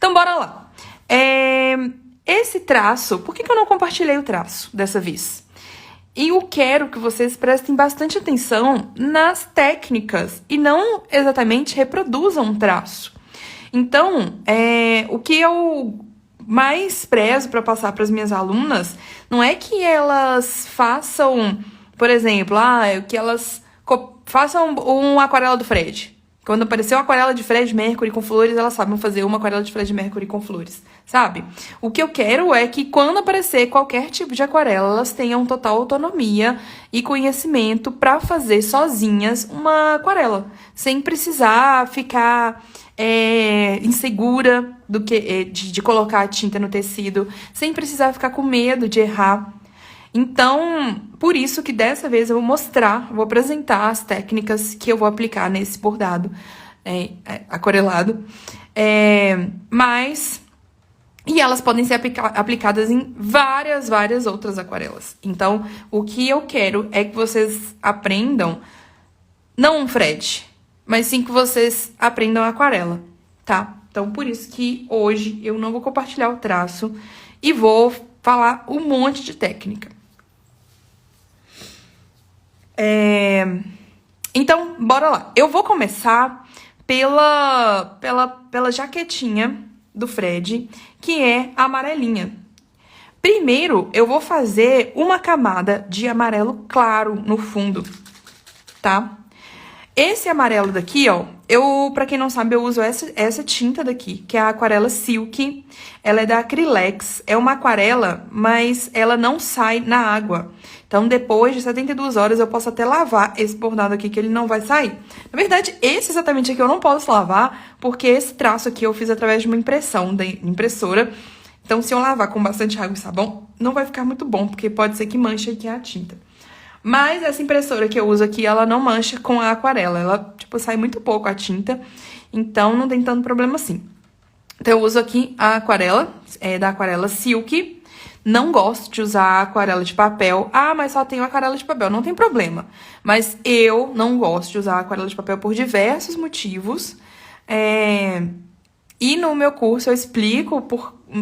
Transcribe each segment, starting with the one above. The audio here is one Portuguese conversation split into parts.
Então, bora lá. Esse traço, por que eu não compartilhei o traço dessa vez? E eu quero que vocês prestem bastante atenção nas técnicas e não exatamente reproduzam um traço. Então, o que eu mais prezo para passar para as minhas alunas não é que elas façam, por exemplo, que elas façam uma aquarela do Fred. Quando apareceu uma aquarela de Fred Mercury com flores, elas sabem fazer uma aquarela de Fred Mercury com flores, sabe? O que eu quero é que quando aparecer qualquer tipo de aquarela, elas tenham total autonomia e conhecimento para fazer sozinhas uma aquarela, sem precisar ficar insegura de colocar a tinta no tecido, sem precisar ficar com medo de errar. Então, por isso que dessa vez eu vou apresentar as técnicas que eu vou aplicar nesse bordado aquarelado. E elas podem ser aplicadas em várias outras aquarelas. Então, o que eu quero é que vocês aprendam, não um Fred, mas sim que vocês aprendam aquarela, tá? Então, por isso que hoje eu não vou compartilhar o traço e vou falar um monte de técnica. Então, bora lá. Eu vou começar pela jaquetinha do Fred, que é a amarelinha. Primeiro, eu vou fazer uma camada de amarelo claro no fundo, tá? Esse amarelo daqui, ó, pra quem não sabe, eu uso essa tinta daqui, que é a aquarela Silk. Ela é da Acrylex. É uma aquarela, mas ela não sai na água. Então, depois de 72 horas, eu posso até lavar esse bordado aqui, que ele não vai sair. Na verdade, esse exatamente aqui eu não posso lavar, porque esse traço aqui eu fiz através de uma impressão da impressora. Então, se eu lavar com bastante água e sabão, não vai ficar muito bom, porque pode ser que manche aqui a tinta. Mas essa impressora que eu uso aqui, ela não mancha com a aquarela. Ela, sai muito pouco a tinta, então não tem tanto problema assim. Então, eu uso aqui a aquarela, da aquarela Silk. Não gosto de usar aquarela de papel. Mas só tenho aquarela de papel. Não tem problema. Mas eu não gosto de usar aquarela de papel por diversos motivos. E no meu curso eu explico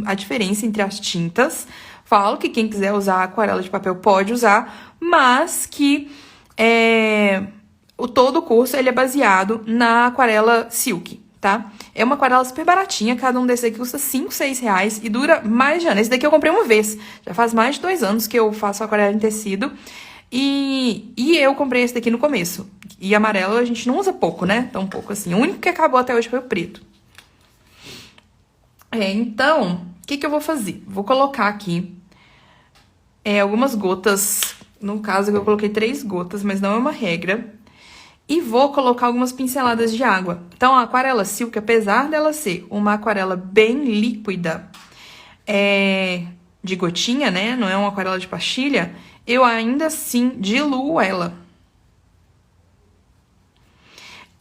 a diferença entre as tintas. Falo que quem quiser usar aquarela de papel pode usar, mas que todo o curso ele é baseado na aquarela Silk, tá? É uma aquarela super baratinha, cada um desses aqui custa 5, 6 reais e dura mais de ano. Esse daqui eu comprei uma vez, já faz mais de 2 anos que eu faço aquarela em tecido. E eu comprei esse daqui no começo. E amarelo a gente não usa pouco, né? Tão pouco assim. O único que acabou até hoje foi o preto. Então, o que eu vou fazer? Vou colocar aqui algumas gotas. No caso, eu coloquei 3 gotas, mas não é uma regra. E vou colocar algumas pinceladas de água. Então, a aquarela Silk, apesar dela ser uma aquarela bem líquida, de gotinha, né? Não é uma aquarela de pastilha, eu ainda assim diluo ela.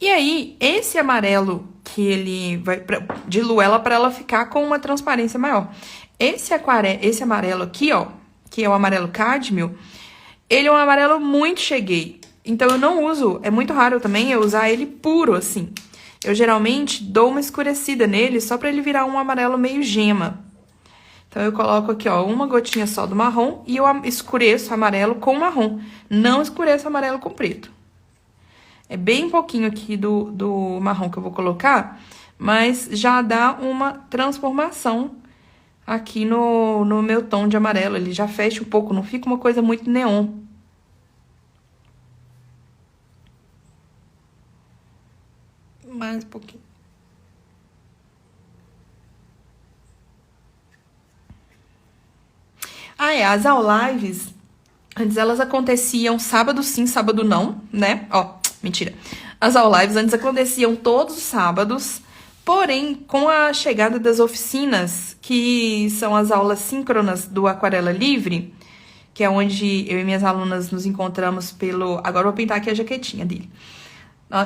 E aí, esse amarelo que ele vai diluir ela para ela ficar com uma transparência maior. Esse amarelo aqui, ó, que é o amarelo cádmio, ele é um amarelo muito cheguei. Então, eu não uso, é muito raro também eu usar ele puro, assim. Eu geralmente dou uma escurecida nele só pra ele virar um amarelo meio gema. Então, eu coloco aqui, ó, uma gotinha só do marrom e eu escureço o amarelo com marrom. Não escureço o amarelo com preto. É bem pouquinho aqui do marrom que eu vou colocar, mas já dá uma transformação aqui no meu tom de amarelo. Ele já fecha um pouco, não fica uma coisa muito neon. Mais um pouquinho. As lives, antes elas aconteciam sábado sim, sábado não, né? Mentira. As lives antes aconteciam todos os sábados, porém, com a chegada das oficinas, que são as aulas síncronas do Aquarela Livre, que é onde eu e minhas alunas nos encontramos pelo... Agora eu vou pintar aqui a jaquetinha dele.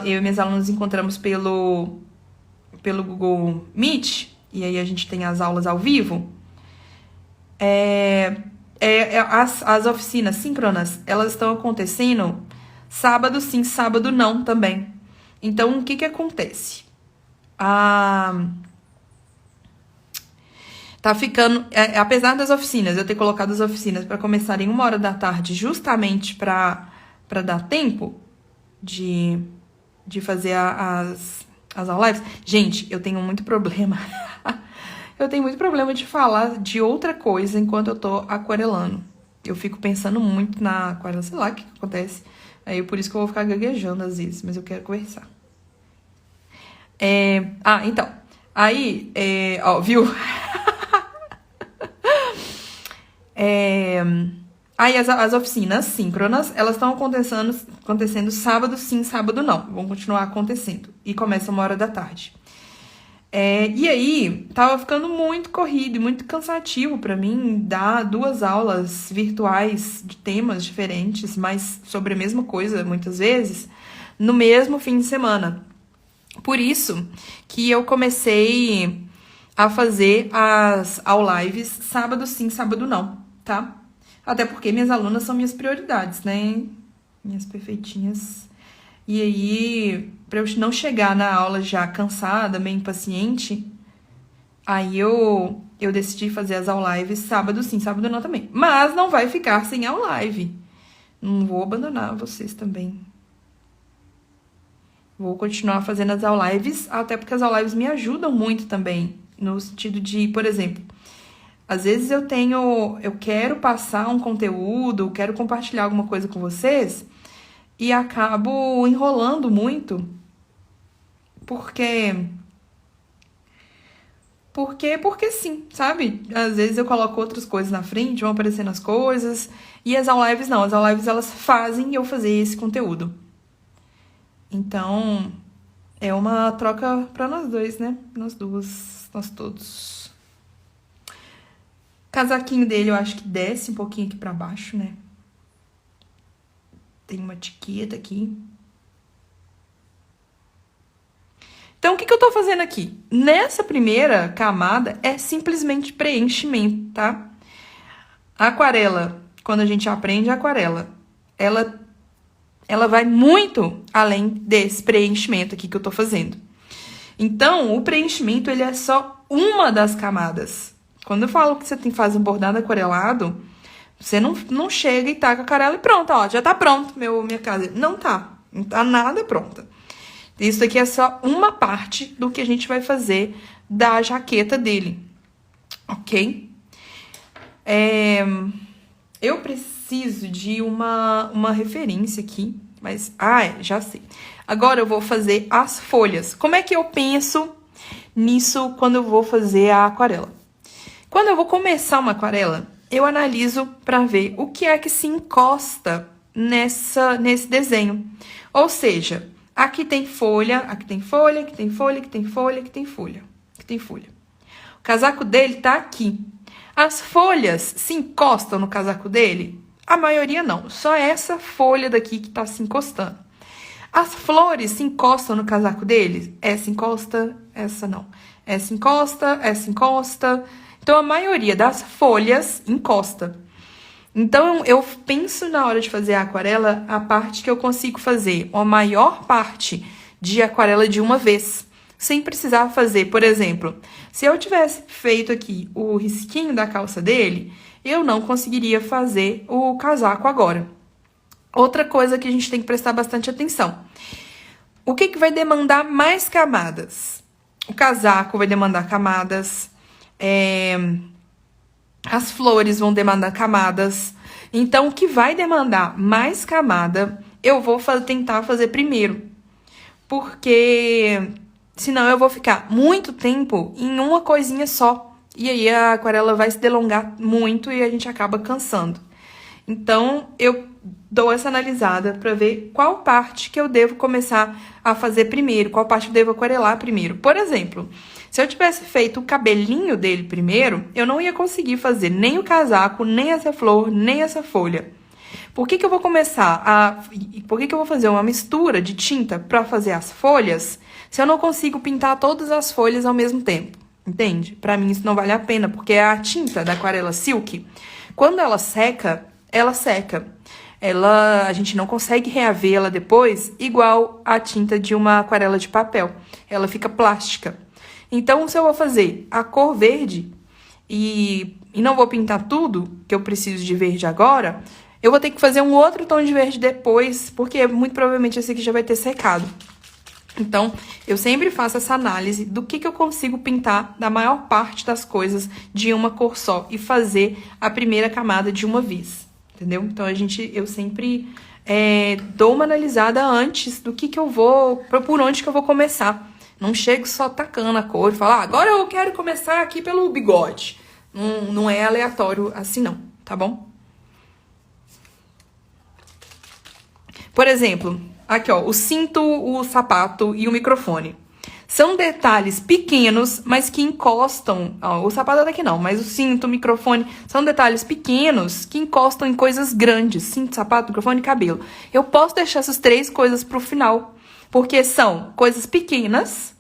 Eu e minhas alunas nos encontramos pelo Google Meet, e aí a gente tem as aulas ao vivo. As oficinas síncronas, elas estão acontecendo sábado sim, sábado não também. Então, o que acontece? Tá ficando, apesar das oficinas, eu ter colocado as oficinas para começarem 1h da tarde, justamente para dar tempo de fazer as lives. Gente, eu tenho muito problema. Eu tenho muito problema de falar de outra coisa enquanto eu tô aquarelando. Eu fico pensando muito na aquarela, sei lá o que acontece. Aí por isso que eu vou ficar gaguejando às vezes, mas eu quero conversar. Então. Aí, ó, viu? Aí as oficinas síncronas, elas estão acontecendo sábado sim, sábado não. Vão continuar acontecendo. E começa 1h da tarde. E aí, tava ficando muito corrido e muito cansativo pra mim dar 2 aulas virtuais de temas diferentes, mas sobre a mesma coisa, muitas vezes, no mesmo fim de semana. Por isso que eu comecei a fazer as lives sábado sim, sábado não, tá? Até porque minhas alunas são minhas prioridades, né? Minhas perfeitinhas. E aí, pra eu não chegar na aula já cansada, meio impaciente, aí eu decidi fazer as lives sábado sim, sábado não também. Mas não vai ficar sem live. Não vou abandonar vocês também. Vou continuar fazendo as lives, até porque as lives me ajudam muito também. No sentido de, por exemplo, às vezes eu quero passar um conteúdo, quero compartilhar alguma coisa com vocês e acabo enrolando muito, porque sim, sabe? Às vezes eu coloco outras coisas na frente, vão aparecendo as coisas, e as lives não, as lives elas fazem eu fazer esse conteúdo. Então, é uma troca pra nós dois, né? Nós duas, nós todos. Casaquinho dele eu acho que desce um pouquinho aqui pra baixo, né? Tem uma etiqueta aqui. Então, o que eu tô fazendo aqui? Nessa primeira camada é simplesmente preenchimento, tá? A aquarela, quando a gente aprende a aquarela, ela vai muito além desse preenchimento aqui que eu tô fazendo. Então, o preenchimento, ele é só uma das camadas. Quando eu falo que você tem que fazer um bordado aquarelado, você não chega e taca a aquarela e pronto, ó, já tá pronto minha casa. Não tá nada pronta. Isso aqui é só uma parte do que a gente vai fazer da jaqueta dele, ok? Eu preciso de uma referência aqui, mas... já sei. Agora eu vou fazer as folhas. Como é que eu penso nisso quando eu vou fazer a aquarela? Quando eu vou começar uma aquarela, eu analiso para ver o que é que se encosta nesse desenho. Ou seja, aqui tem folha, aqui tem folha, aqui tem folha, aqui tem folha, aqui tem folha, aqui tem folha. O casaco dele tá aqui. As folhas se encostam no casaco dele? A maioria não, só essa folha daqui que tá se encostando. As flores se encostam no casaco dele? Essa encosta, essa não. Essa encosta, essa encosta. Então, a maioria das folhas encosta. Então, eu penso na hora de fazer a aquarela, a parte que eu consigo fazer a maior parte de aquarela de uma vez. Sem precisar fazer, por exemplo, se eu tivesse feito aqui o risquinho da calça dele, eu não conseguiria fazer o casaco agora. Outra coisa que a gente tem que prestar bastante atenção. O que vai demandar mais camadas? O casaco vai demandar camadas, as flores vão demandar camadas. Então, o que vai demandar mais camada, eu vou tentar fazer primeiro. Porque... senão eu vou ficar muito tempo em uma coisinha só. E aí a aquarela vai se delongar muito e a gente acaba cansando. Então, eu dou essa analisada para ver qual parte que eu devo começar a fazer primeiro, qual parte eu devo aquarelar primeiro. Por exemplo, se eu tivesse feito o cabelinho dele primeiro, eu não ia conseguir fazer nem o casaco, nem essa flor, nem essa folha. Por que eu vou por que eu vou fazer uma mistura de tinta para fazer as folhas se eu não consigo pintar todas as folhas ao mesmo tempo? Entende? Para mim isso não vale a pena, porque a tinta da aquarela silk, quando ela seca, a gente não consegue reavê-la depois igual a tinta de uma aquarela de papel. Ela fica plástica. Então, se eu vou fazer a cor verde, e não vou pintar tudo que eu preciso de verde agora, eu vou ter que fazer um outro tom de verde depois, porque muito provavelmente esse aqui já vai ter secado. Então, eu sempre faço essa análise do que eu consigo pintar da maior parte das coisas de uma cor só e fazer a primeira camada de uma vez, entendeu? Então, eu sempre dou uma analisada antes do que eu vou, por onde que eu vou começar. Não chego só tacando a cor e falo, agora eu quero começar aqui pelo bigode. Não é aleatório assim não, tá bom? Por exemplo, aqui ó, o cinto, o sapato e o microfone. São detalhes pequenos, mas que encostam... Ó, o sapato até que não, mas o cinto, o microfone... São detalhes pequenos que encostam em coisas grandes. Cinto, sapato, microfone e cabelo. Eu posso deixar essas 3 coisas pro final. Porque são coisas pequenas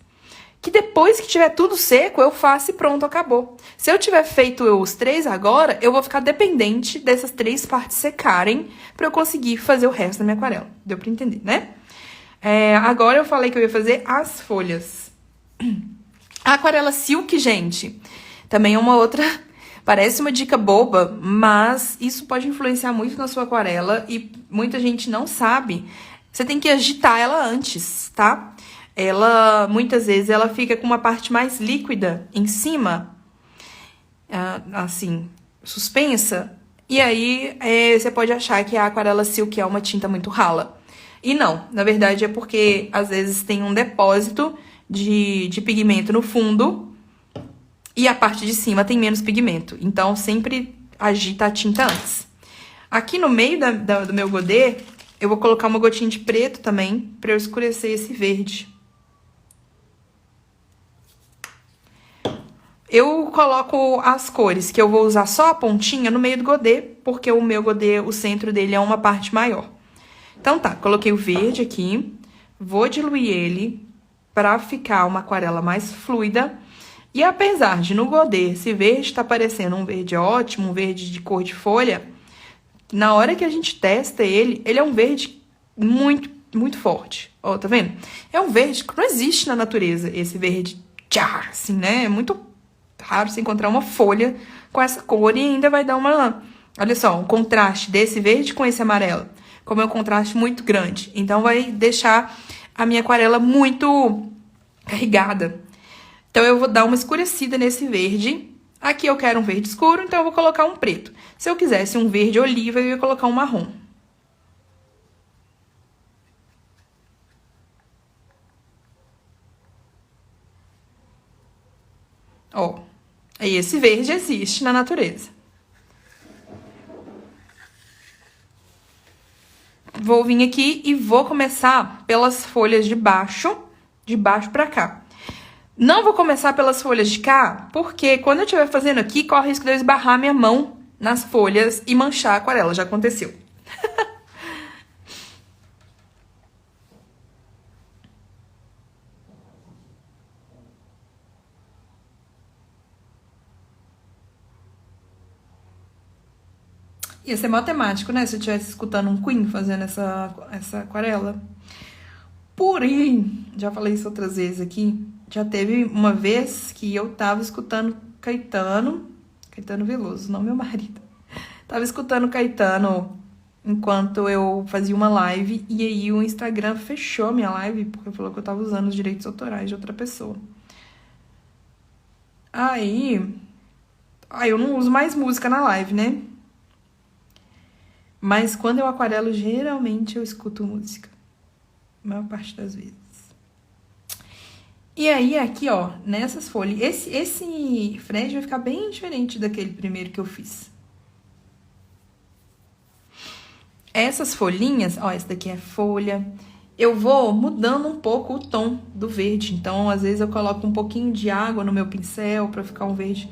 que depois que tiver tudo seco, eu faço e pronto, acabou. Se eu tiver feito os 3 agora, eu vou ficar dependente dessas 3 partes secarem pra eu conseguir fazer o resto da minha aquarela. Deu pra entender, né? Agora eu falei que eu ia fazer as folhas. A aquarela silk, gente, também é uma outra... Parece uma dica boba, mas isso pode influenciar muito na sua aquarela e muita gente não sabe. Você tem que agitar ela antes, tá? Muitas vezes, ela fica com uma parte mais líquida em cima, assim, suspensa. E aí, você pode achar que a aquarela silk é uma tinta muito rala. E não, na verdade é porque, às vezes, tem um depósito de pigmento no fundo e a parte de cima tem menos pigmento. Então, sempre agita a tinta antes. Aqui no meio do meu godê, eu vou colocar uma gotinha de preto também, pra eu escurecer esse verde. Eu coloco as cores, que eu vou usar só a pontinha no meio do godê, porque o meu godê, o centro dele é uma parte maior. Então tá, coloquei o verde aqui, vou diluir ele pra ficar uma aquarela mais fluida. E apesar de no godê esse verde tá parecendo um verde ótimo, um verde de cor de folha, na hora que a gente testa ele é um verde muito, muito forte. Ó, tá vendo? É um verde que não existe na natureza, esse verde tchá, assim, né? É muito raro você encontrar uma folha com essa cor e ainda vai dar uma... Olha só, um contraste desse verde com esse amarelo. Como é um contraste muito grande. Então, vai deixar a minha aquarela muito carregada. Então, eu vou dar uma escurecida nesse verde. Aqui eu quero um verde escuro, então eu vou colocar um preto. Se eu quisesse um verde oliva, eu ia colocar um marrom. Ó, aí esse verde existe na natureza. Vou vir aqui e vou começar pelas folhas de baixo pra cá. Não vou começar pelas folhas de cá, porque quando eu estiver fazendo aqui, corre o risco de eu esbarrar minha mão nas folhas e manchar a aquarela. Já aconteceu. Ia ser matemático, né? Se eu estivesse escutando um Queen fazendo essa aquarela. Porém, já falei isso outras vezes aqui, já teve uma vez que eu tava escutando Caetano Veloso, não meu marido. Tava escutando Caetano enquanto eu fazia uma live e aí o Instagram fechou a minha live porque falou que eu tava usando os direitos autorais de outra pessoa. Aí eu não uso mais música na live, né? Mas quando eu aquarelo, geralmente eu escuto música. A maior parte das vezes. E aí, aqui, ó, nessas folhas, esse frade vai ficar bem diferente daquele primeiro que eu fiz. Essas folhinhas, ó, essa daqui é folha. Eu vou mudando um pouco o tom do verde. Então, às vezes, eu coloco um pouquinho de água no meu pincel pra ficar um verde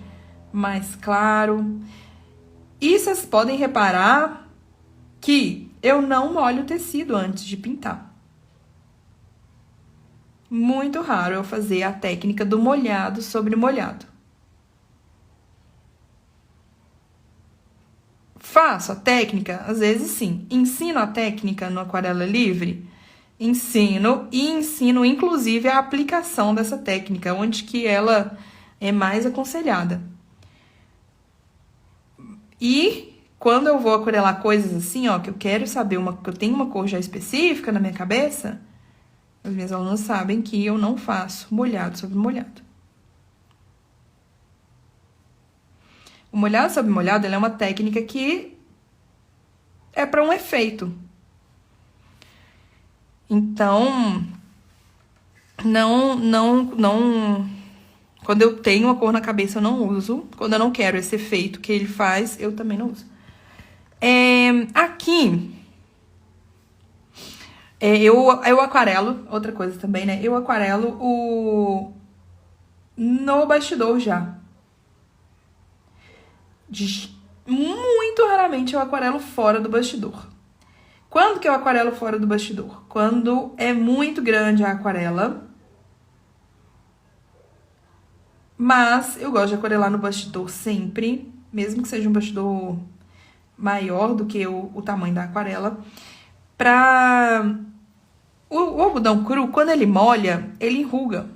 mais claro. E vocês podem reparar que eu não molho o tecido antes de pintar. Muito raro eu fazer a técnica do molhado sobre molhado. Faço a técnica? Às vezes sim. Ensino a técnica no Aquarela Livre? Ensino, e ensino inclusive a aplicação dessa técnica, onde que ela é mais aconselhada. E quando eu vou aquarelar coisas assim, ó, que eu quero saber, que eu tenho uma cor já específica na minha cabeça, as minhas alunas sabem que eu não faço molhado sobre molhado. O molhado sobre molhado, ele é uma técnica que é para um efeito. Então, não. Quando eu tenho uma cor na cabeça, eu não uso. Quando eu não quero esse efeito que ele faz, eu também não uso. Aqui, eu aquarelo, outra coisa também, né? Eu aquarelo no bastidor já. Muito raramente eu aquarelo fora do bastidor. Quando que eu aquarelo fora do bastidor? Quando é muito grande a aquarela. Mas eu gosto de aquarelar no bastidor sempre, mesmo que seja um bastidor maior do que o tamanho da aquarela. O algodão cru, quando ele molha, ele enruga.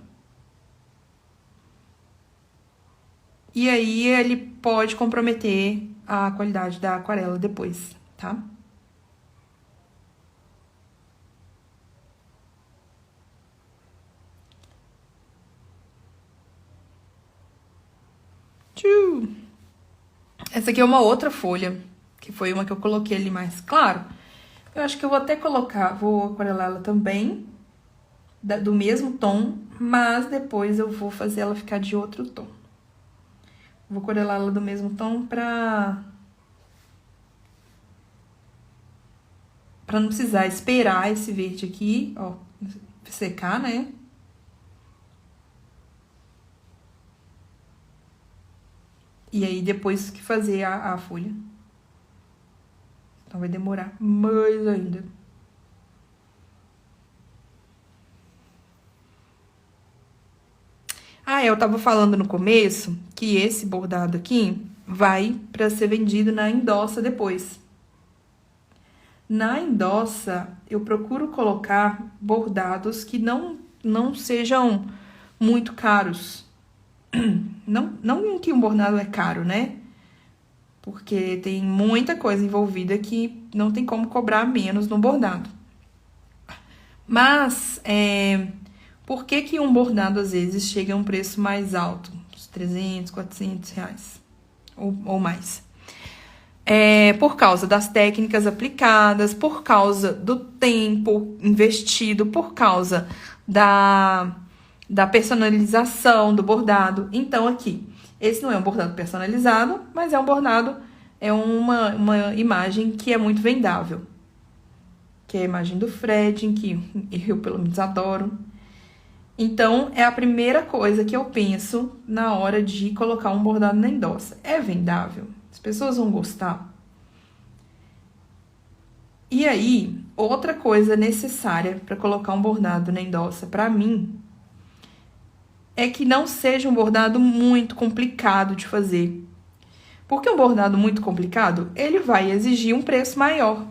E aí ele pode comprometer a qualidade da aquarela depois, tá? Essa aqui é uma outra folha, que foi uma que eu coloquei ali mais claro. Eu acho que eu vou até colocar, vou aquarelar ela também, do mesmo tom, mas depois eu vou fazer ela ficar de outro tom. Vou aquarelar ela do mesmo tom pra não precisar esperar esse verde aqui, ó, secar, né? E aí depois que fazer a folha. Então vai demorar mais ainda. Eu tava falando no começo que esse bordado aqui vai para ser vendido na endossa depois. Na endossa, eu procuro colocar bordados que não sejam muito caros. Não que um bordado é caro, né? Porque tem muita coisa envolvida que não tem como cobrar menos no bordado. Mas, por que um bordado, às vezes, chega a um preço mais alto? Uns 300, 400 reais ou mais. Por causa das técnicas aplicadas, por causa do tempo investido, por causa da personalização do bordado. Então, aqui, esse não é um bordado personalizado, mas é um bordado, é uma imagem que é muito vendável. Que é a imagem do Fred, que eu, pelo menos, adoro. Então, é a primeira coisa que eu penso na hora de colocar um bordado na endossa. É vendável? As pessoas vão gostar? E aí, outra coisa necessária para colocar um bordado na endossa, para mim, é que não seja um bordado muito complicado de fazer. Porque um bordado muito complicado, ele vai exigir um preço maior.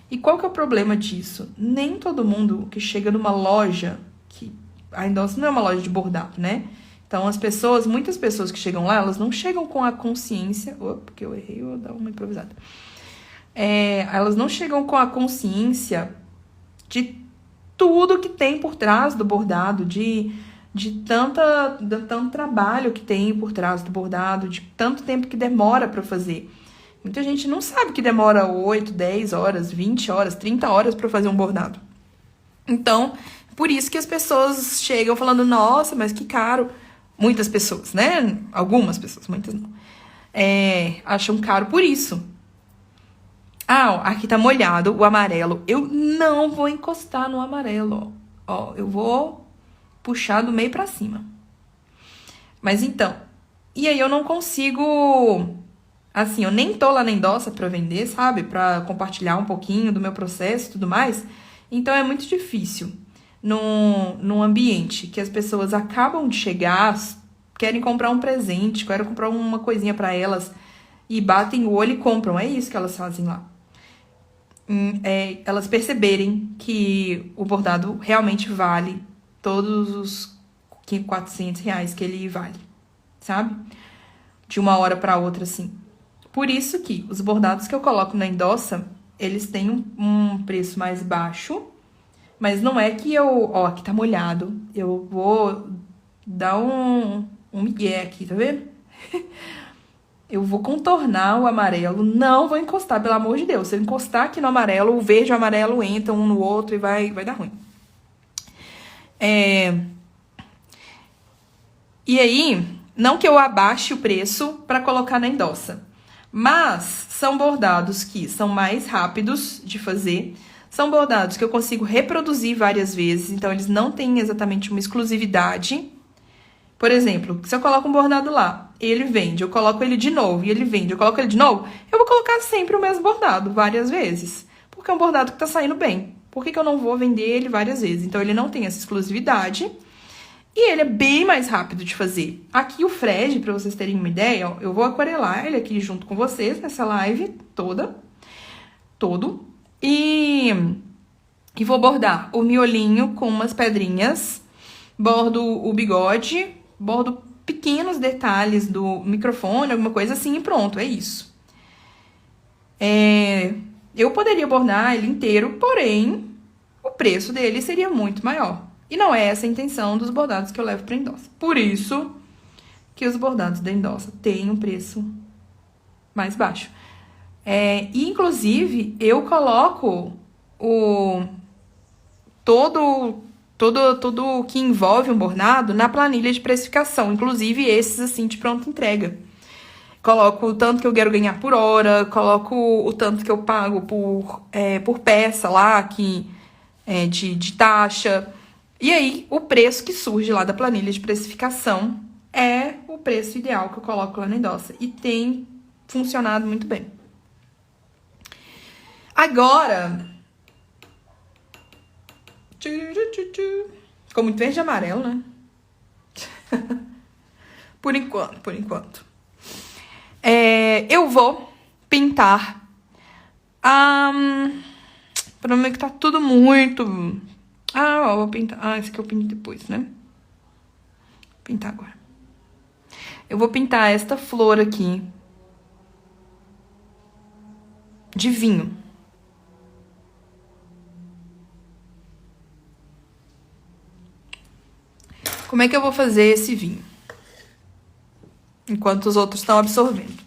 E qual que é o problema disso? Nem todo mundo que chega numa loja, que a endossa não é uma loja de bordado, né? Então, muitas pessoas que chegam lá, elas não chegam com a consciência... porque eu errei, eu vou dar uma improvisada. Elas não chegam com a consciência de tudo que tem por trás do bordado, de tanto trabalho que tem por trás do bordado, de tanto tempo que demora para fazer. Muita gente não sabe que demora 8, 10 horas, 20 horas, 30 horas para fazer um bordado. Então, por isso que as pessoas chegam falando, nossa, mas que caro. Muitas pessoas, né? Algumas pessoas, muitas não. Acham caro por isso. Aqui tá molhado o amarelo. Eu não vou encostar no amarelo, ó. Eu vou puxar do meio pra cima. Mas então, e aí eu não consigo... Assim, eu nem tô lá na endossa pra vender, sabe? Pra compartilhar um pouquinho do meu processo e tudo mais. Então, é muito difícil num ambiente que as pessoas acabam de chegar, querem comprar um presente, querem comprar uma coisinha pra elas e batem o olho e compram. É isso que elas fazem lá. Elas perceberem que o bordado realmente vale todos os 400 reais que ele vale, sabe? De uma hora pra outra, assim. Por isso que os bordados que eu coloco na endossa, eles têm um preço mais baixo, mas não é que eu... Ó, aqui tá molhado. Eu vou dar um migué aqui, tá vendo? Eu vou contornar o amarelo, não vou encostar, pelo amor de Deus. Se eu encostar aqui no amarelo, o verde e o amarelo entram um no outro e vai dar ruim. E aí, não que eu abaixe o preço para colocar na endossa, mas são bordados que são mais rápidos de fazer, são bordados que eu consigo reproduzir várias vezes, então eles não têm exatamente uma exclusividade. Por exemplo, se eu coloco um bordado lá, ele vende, eu coloco ele de novo e ele vende, eu coloco ele de novo, eu vou colocar sempre o mesmo bordado, várias vezes. Porque é um bordado que tá saindo bem. Por que eu não vou vender ele várias vezes? Então, ele não tem essa exclusividade e ele é bem mais rápido de fazer. Aqui o Fred, pra vocês terem uma ideia, ó, eu vou aquarelar ele aqui junto com vocês nessa live todo. E vou bordar o miolinho com umas pedrinhas, bordo o bigode, bordo pequenos detalhes do microfone, alguma coisa assim, e pronto, é isso. Eu poderia bordar ele inteiro, porém, o preço dele seria muito maior. E não é essa a intenção dos bordados que eu levo para endossa. Por isso que os bordados da endossa têm um preço mais baixo. E, inclusive, eu coloco todo o que envolve um bordado na planilha de precificação, inclusive esses assim de pronta entrega. Coloco o tanto que eu quero ganhar por hora, coloco o tanto que eu pago por peça lá, de taxa. E aí, o preço que surge lá da planilha de precificação é o preço ideal que eu coloco lá na endossa. E tem funcionado muito bem. Agora... Ficou muito verde e amarelo, né? Por enquanto. Eu vou pintar. O problema é que tá tudo muito... eu vou pintar. Esse aqui eu pinto depois, né? Vou pintar agora. Eu vou pintar esta flor aqui. De vinho. Como é que eu vou fazer esse vinho? Enquanto os outros estão absorvendo.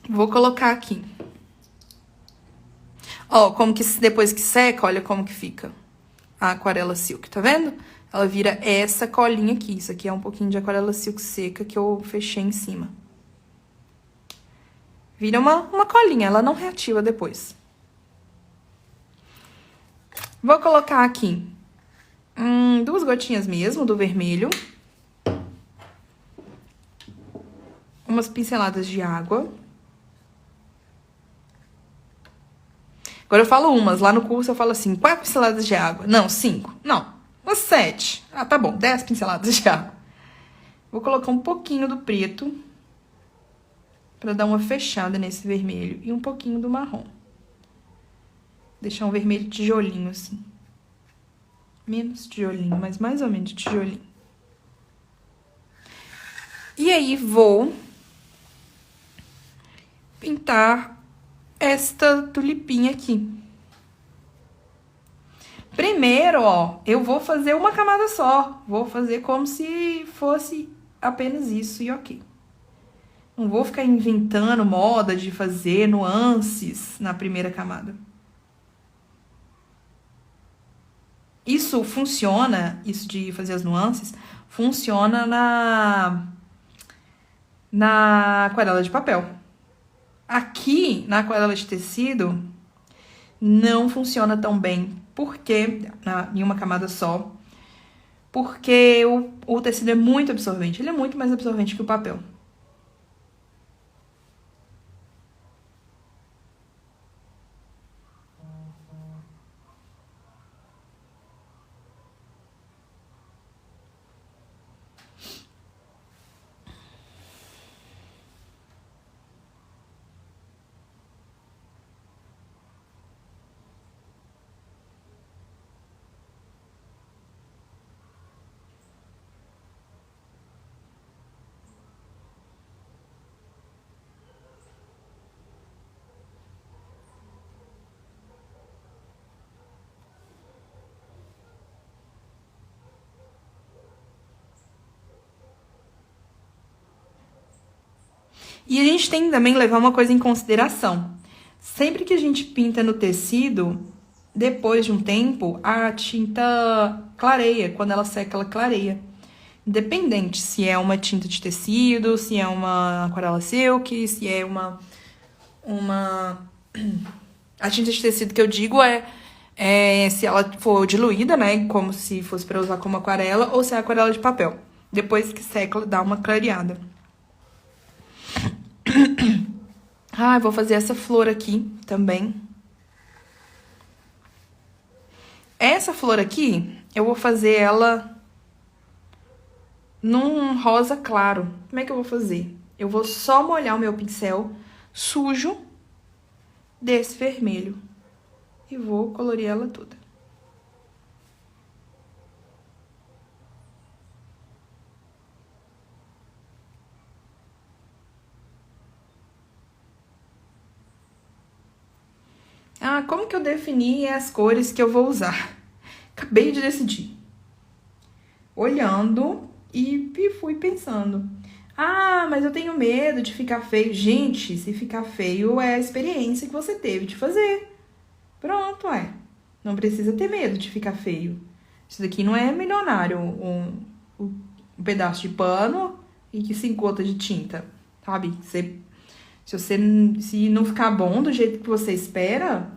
Vou colocar aqui. Ó, como que depois que seca, olha como que fica a aquarela silk, tá vendo? Ela vira essa colinha aqui. Isso aqui é um pouquinho de aquarela silk seca que eu fechei em cima. Vira uma colinha, ela não reativa depois. Vou colocar aqui 2 gotinhas mesmo do vermelho. Umas pinceladas de água. Agora eu falo umas, lá no curso eu falo assim, 4 pinceladas de água. Não, 5. Não, umas 7. Tá bom, 10 pinceladas de água. Vou colocar um pouquinho do preto pra dar uma fechada nesse vermelho e um pouquinho do marrom. Deixar um vermelho tijolinho assim. Menos tijolinho, mas mais ou menos tijolinho. E aí vou pintar esta tulipinha aqui. Primeiro, ó, eu vou fazer uma camada só. Vou fazer como se fosse apenas isso e ok. Não vou ficar inventando moda de fazer nuances na primeira camada. Isso funciona, isso de fazer as nuances, funciona na aquarela de papel. Aqui, na aquarela de tecido, não funciona tão bem, porque em uma camada só, porque o tecido é muito absorvente, ele é muito mais absorvente que o papel. E a gente tem que também levar uma coisa em consideração. Sempre que a gente pinta no tecido, depois de um tempo, a tinta clareia. Quando ela seca, ela clareia. Independente se é uma tinta de tecido, se é uma aquarela silk, se é uma... A tinta de tecido que eu digo é se ela for diluída, né? Como se fosse para usar como aquarela, ou se é aquarela de papel. Depois que seca, ela dá uma clareada. Ah, eu vou fazer essa flor aqui também. Essa flor aqui, eu vou fazer ela num rosa claro. Como é que eu vou fazer? Eu vou só molhar o meu pincel sujo desse vermelho. E vou colorir ela toda. Ah, como que eu defini as cores que eu vou usar? Acabei de decidir. Olhando e fui pensando. Ah, mas eu tenho medo de ficar feio. Gente, se ficar feio é a experiência que você teve de fazer. Pronto, Não precisa ter medo de ficar feio. Isso daqui não é milionário, um pedaço de pano e que 5 gotas de tinta, sabe? Se não ficar bom do jeito que você espera,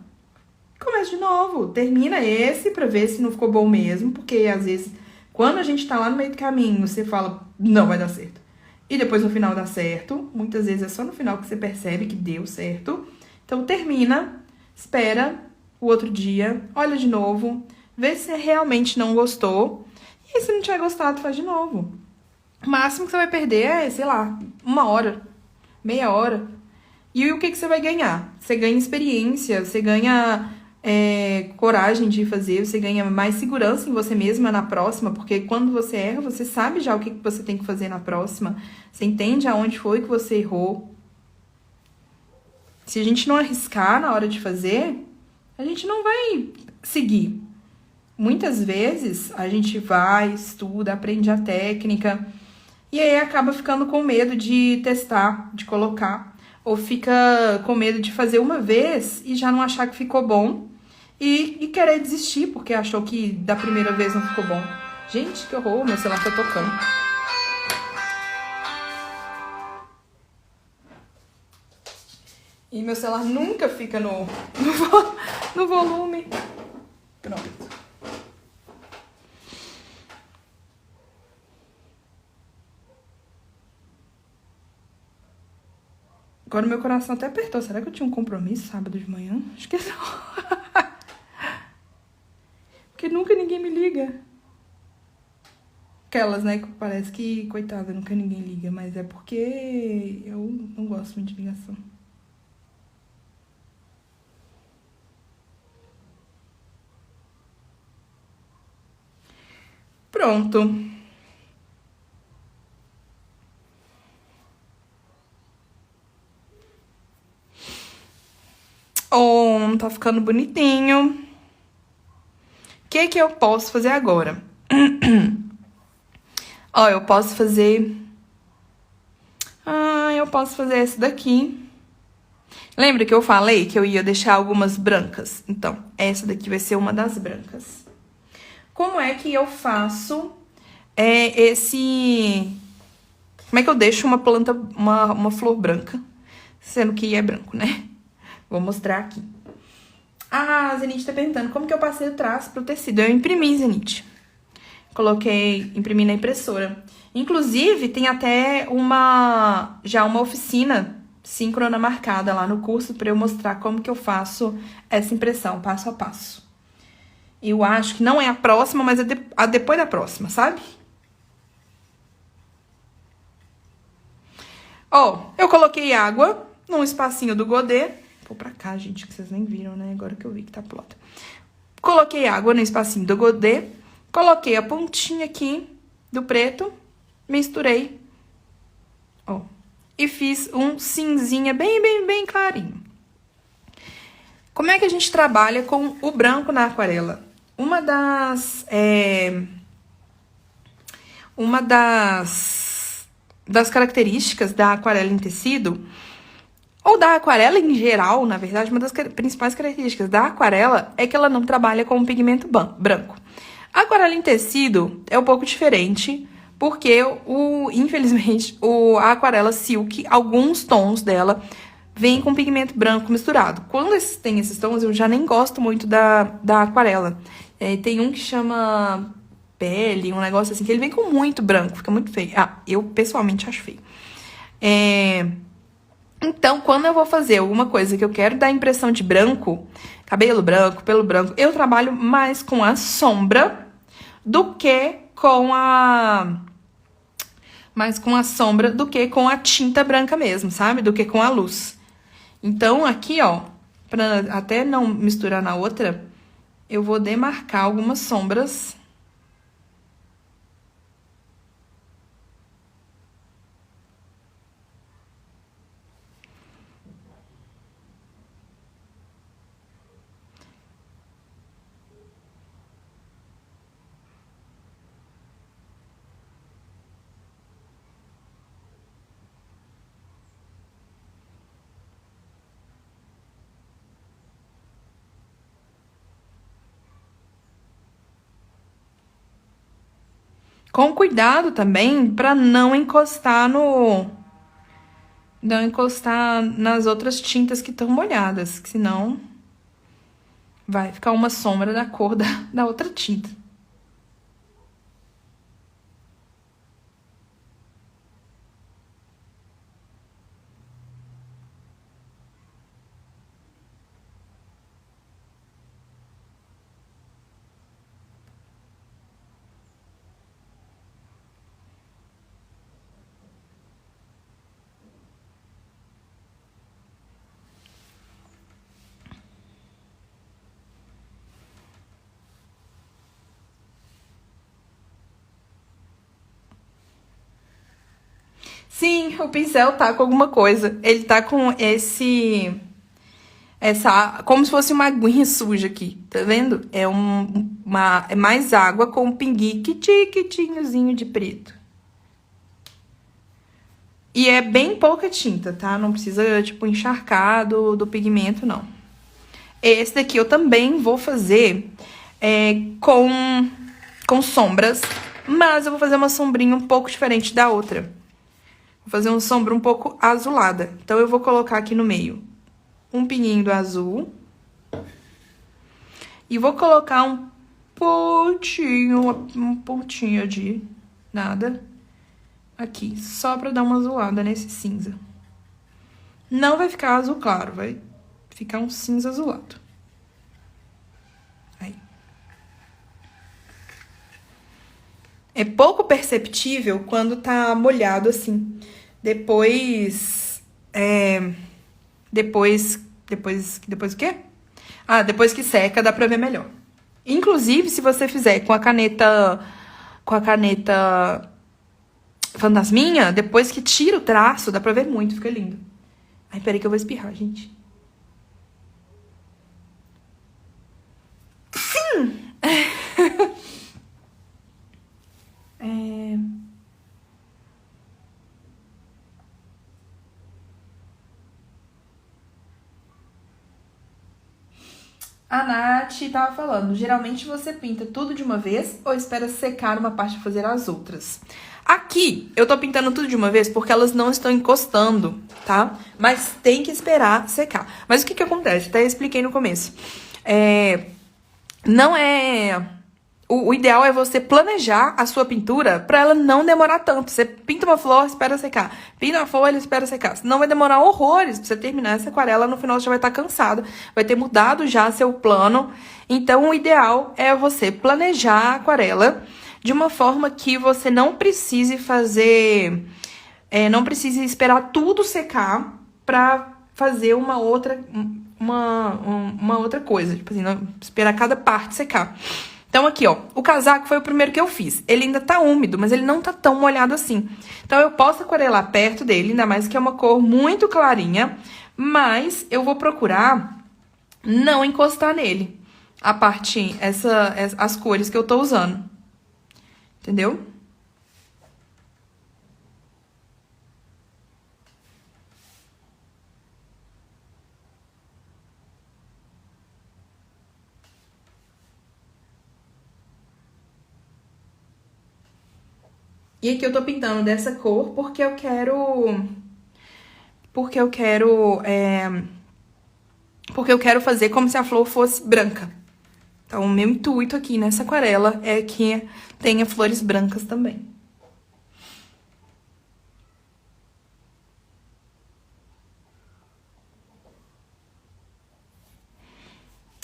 começa de novo. Termina esse pra ver se não ficou bom mesmo, porque às vezes, quando a gente tá lá no meio do caminho, você fala, não vai dar certo. E depois no final dá certo. Muitas vezes é só no final que você percebe que deu certo. Então termina, espera o outro dia, olha de novo, vê se realmente não gostou. E se não tiver gostado, faz de novo. O máximo que você vai perder é, sei lá, 1 hora, meia hora. E o que você vai ganhar? Você ganha experiência, você ganha coragem de fazer, você ganha mais segurança em você mesma na próxima, porque quando você erra, você sabe já o que você tem que fazer na próxima. Você entende aonde foi que você errou. Se a gente não arriscar na hora de fazer, a gente não vai seguir. Muitas vezes a gente vai, estuda, aprende a técnica e aí acaba ficando com medo de testar, de colocar, ou fica com medo de fazer uma vez e já não achar que ficou bom e querer desistir porque achou que da primeira vez não ficou bom. Gente, que horror, meu celular tá tocando. E meu celular nunca fica no volume. Pronto. Agora meu coração até apertou. Será que eu tinha um compromisso sábado de manhã? Acho que não. Porque nunca ninguém me liga. Aquelas, né, que parece que, coitada, nunca ninguém liga. Mas é porque eu não gosto muito de ligação. Pronto. Oh, tá ficando bonitinho. O que eu posso fazer agora? Ó, eu posso fazer... eu posso fazer esse daqui. Lembra que eu falei que eu ia deixar algumas brancas? Então, essa daqui vai ser uma das brancas. Como é que eu faço Como é que eu deixo uma planta, uma flor branca, sendo que é branco, né? Vou mostrar aqui. A Zenite tá perguntando como que eu passei o traço pro tecido. Eu imprimi, Zenite. Imprimi na impressora. Inclusive, tem até já uma oficina síncrona marcada lá no curso para eu mostrar como que eu faço essa impressão, passo a passo. Eu acho que não é a próxima, mas é depois da próxima, sabe? Ó, eu coloquei água num espacinho do godê. Vou pra cá, gente, que vocês nem viram, né? Agora que eu vi que tá plota. Coloquei água no espacinho do godê. Coloquei a pontinha aqui do preto. Misturei. Ó. E fiz um cinzinha bem clarinho. Como é que a gente trabalha com o branco na aquarela? Uma das das características da aquarela em tecido, ou da aquarela em geral, na verdade, uma das principais características da aquarela é que ela não trabalha com pigmento branco. A aquarela em tecido é um pouco diferente, porque, infelizmente, a aquarela silk, alguns tons dela vêm com pigmento branco misturado. Quando tem esses tons, eu já nem gosto muito da aquarela. Tem um que chama pele, um negócio assim, que ele vem com muito branco, fica muito feio. Eu pessoalmente acho feio. Então, quando eu vou fazer alguma coisa que eu quero dar a impressão de branco, cabelo branco, pelo branco, eu trabalho mais com a sombra do que com a tinta branca mesmo, sabe? Do que com a luz. Então, aqui, ó, pra até não misturar na outra, eu vou demarcar algumas sombras. Com cuidado também para não encostar nas outras tintas que estão molhadas, que senão vai ficar uma sombra da cor da outra tinta. Sim, o pincel tá com alguma coisa. Ele tá com como se fosse uma aguinha suja aqui, tá vendo? É mais água com um pinguinho de preto. E é bem pouca tinta, tá? Não precisa, tipo, encharcar do pigmento, não. Esse daqui eu também vou fazer com sombras, mas eu vou fazer uma sombrinha um pouco diferente da outra. Vou fazer uma sombra um pouco azulada. Então, eu vou colocar aqui no meio um pinguinho do azul. E vou colocar um pontinho de nada aqui, só pra dar uma azulada nesse cinza. Não vai ficar azul claro, vai ficar um cinza azulado. Aí. É pouco perceptível quando tá molhado assim. Depois o quê? Depois que seca, dá pra ver melhor. Inclusive, se você fizer com a caneta fantasminha, depois que tira o traço, dá pra ver muito, fica lindo. Ai, peraí que eu vou espirrar, gente. Sim! A Nath tava falando, geralmente você pinta tudo de uma vez ou espera secar uma parte para fazer as outras? Aqui, eu tô pintando tudo de uma vez porque elas não estão encostando, tá? Mas tem que esperar secar. Mas o que acontece? Até expliquei no começo. Não é... O ideal é você planejar a sua pintura pra ela não demorar tanto. Você pinta uma flor, espera secar. Pinta uma folha, espera secar. Senão vai demorar horrores pra você terminar essa aquarela. No final você já vai estar cansado. Vai ter mudado já seu plano. Então, o ideal é você planejar a aquarela de uma forma que você não precise fazer... não precise esperar tudo secar pra fazer uma outra coisa. Tipo assim, não esperar cada parte secar. Então, aqui, ó, o casaco foi o primeiro que eu fiz. Ele ainda tá úmido, mas ele não tá tão molhado assim. Então, eu posso aquarelar perto dele, ainda mais que é uma cor muito clarinha, mas eu vou procurar não encostar nele. As cores que eu tô usando. Entendeu? E aqui eu tô pintando dessa cor porque eu quero... Porque eu quero... Porque eu quero fazer como se a flor fosse branca. Então, o meu intuito aqui nessa aquarela é que tenha flores brancas também.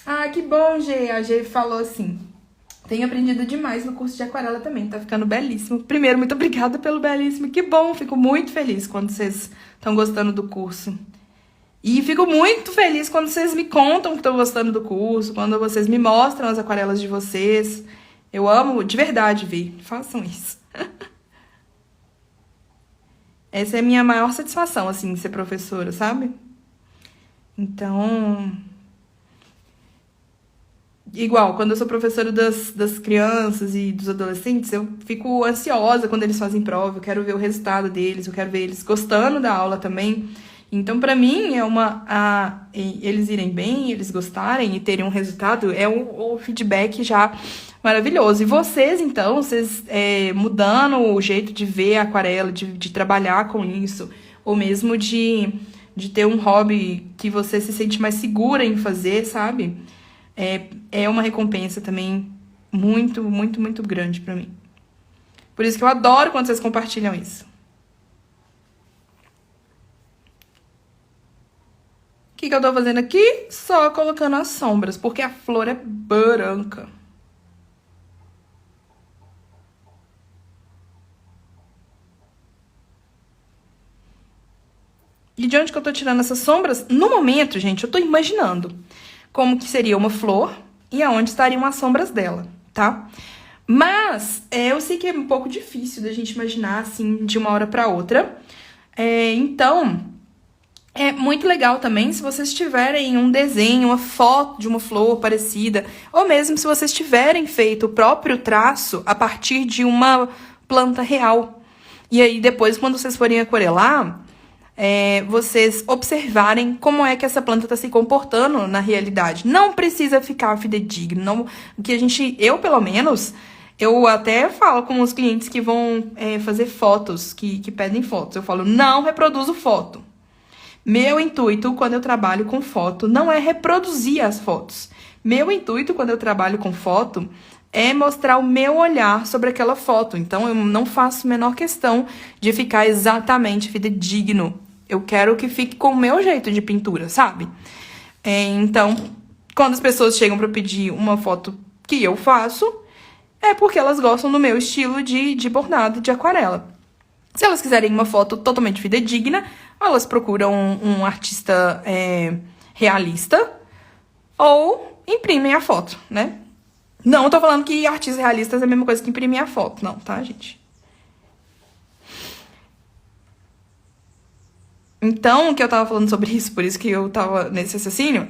Ah, que bom, Gê. A Gê falou assim. Tenho aprendido demais no curso de aquarela também. Tá ficando belíssimo. Primeiro, muito obrigada pelo belíssimo. Que bom. Fico muito feliz quando vocês estão gostando do curso. E fico muito feliz quando vocês me contam que estão gostando do curso, quando vocês me mostram as aquarelas de vocês. Eu amo de verdade ver. Façam isso. Essa é a minha maior satisfação, assim, ser professora, sabe? Então, igual, quando eu sou professora das crianças e dos adolescentes, eu fico ansiosa quando eles fazem prova, eu quero ver o resultado deles, eu quero ver eles gostando da aula também. Então, pra mim, eles irem bem, eles gostarem e terem um resultado, é o feedback já maravilhoso. E vocês, então, vocês mudando o jeito de ver a aquarela, de trabalhar com isso, ou mesmo de ter um hobby que você se sente mais segura em fazer, sabe? É uma recompensa também muito, muito, muito grande pra mim. Por isso que eu adoro quando vocês compartilham isso. O que eu tô fazendo aqui? Só colocando as sombras, porque a flor é branca. E de onde que eu tô tirando essas sombras? No momento, gente, eu tô imaginando como que seria uma flor e aonde estariam as sombras dela, tá? Mas eu sei que é um pouco difícil da gente imaginar assim de uma hora para outra. Então, é muito legal também se vocês tiverem um desenho, uma foto de uma flor parecida, ou mesmo se vocês tiverem feito o próprio traço a partir de uma planta real. E aí depois, quando vocês forem aquarelar, vocês observarem como é que essa planta está se comportando na realidade. Não precisa ficar fidedigno. Não, eu pelo menos, eu até falo com os clientes que vão fazer fotos, que pedem fotos. Eu falo, não reproduzo foto. Meu intuito quando eu trabalho com foto não é reproduzir as fotos. Meu intuito quando eu trabalho com foto é mostrar o meu olhar sobre aquela foto. Então, eu não faço a menor questão de ficar exatamente fidedigno. Eu quero que fique com o meu jeito de pintura, sabe? Então, quando as pessoas chegam para pedir uma foto que eu faço, é porque elas gostam do meu estilo de bordado, de aquarela. Se elas quiserem uma foto totalmente fidedigna, elas procuram um artista realista ou imprimem a foto, né? Não, eu tô falando que artistas realistas é a mesma coisa que imprimir a foto, não, tá, gente? Então, o que eu tava falando sobre isso, por isso que eu tava nesse raciocínio,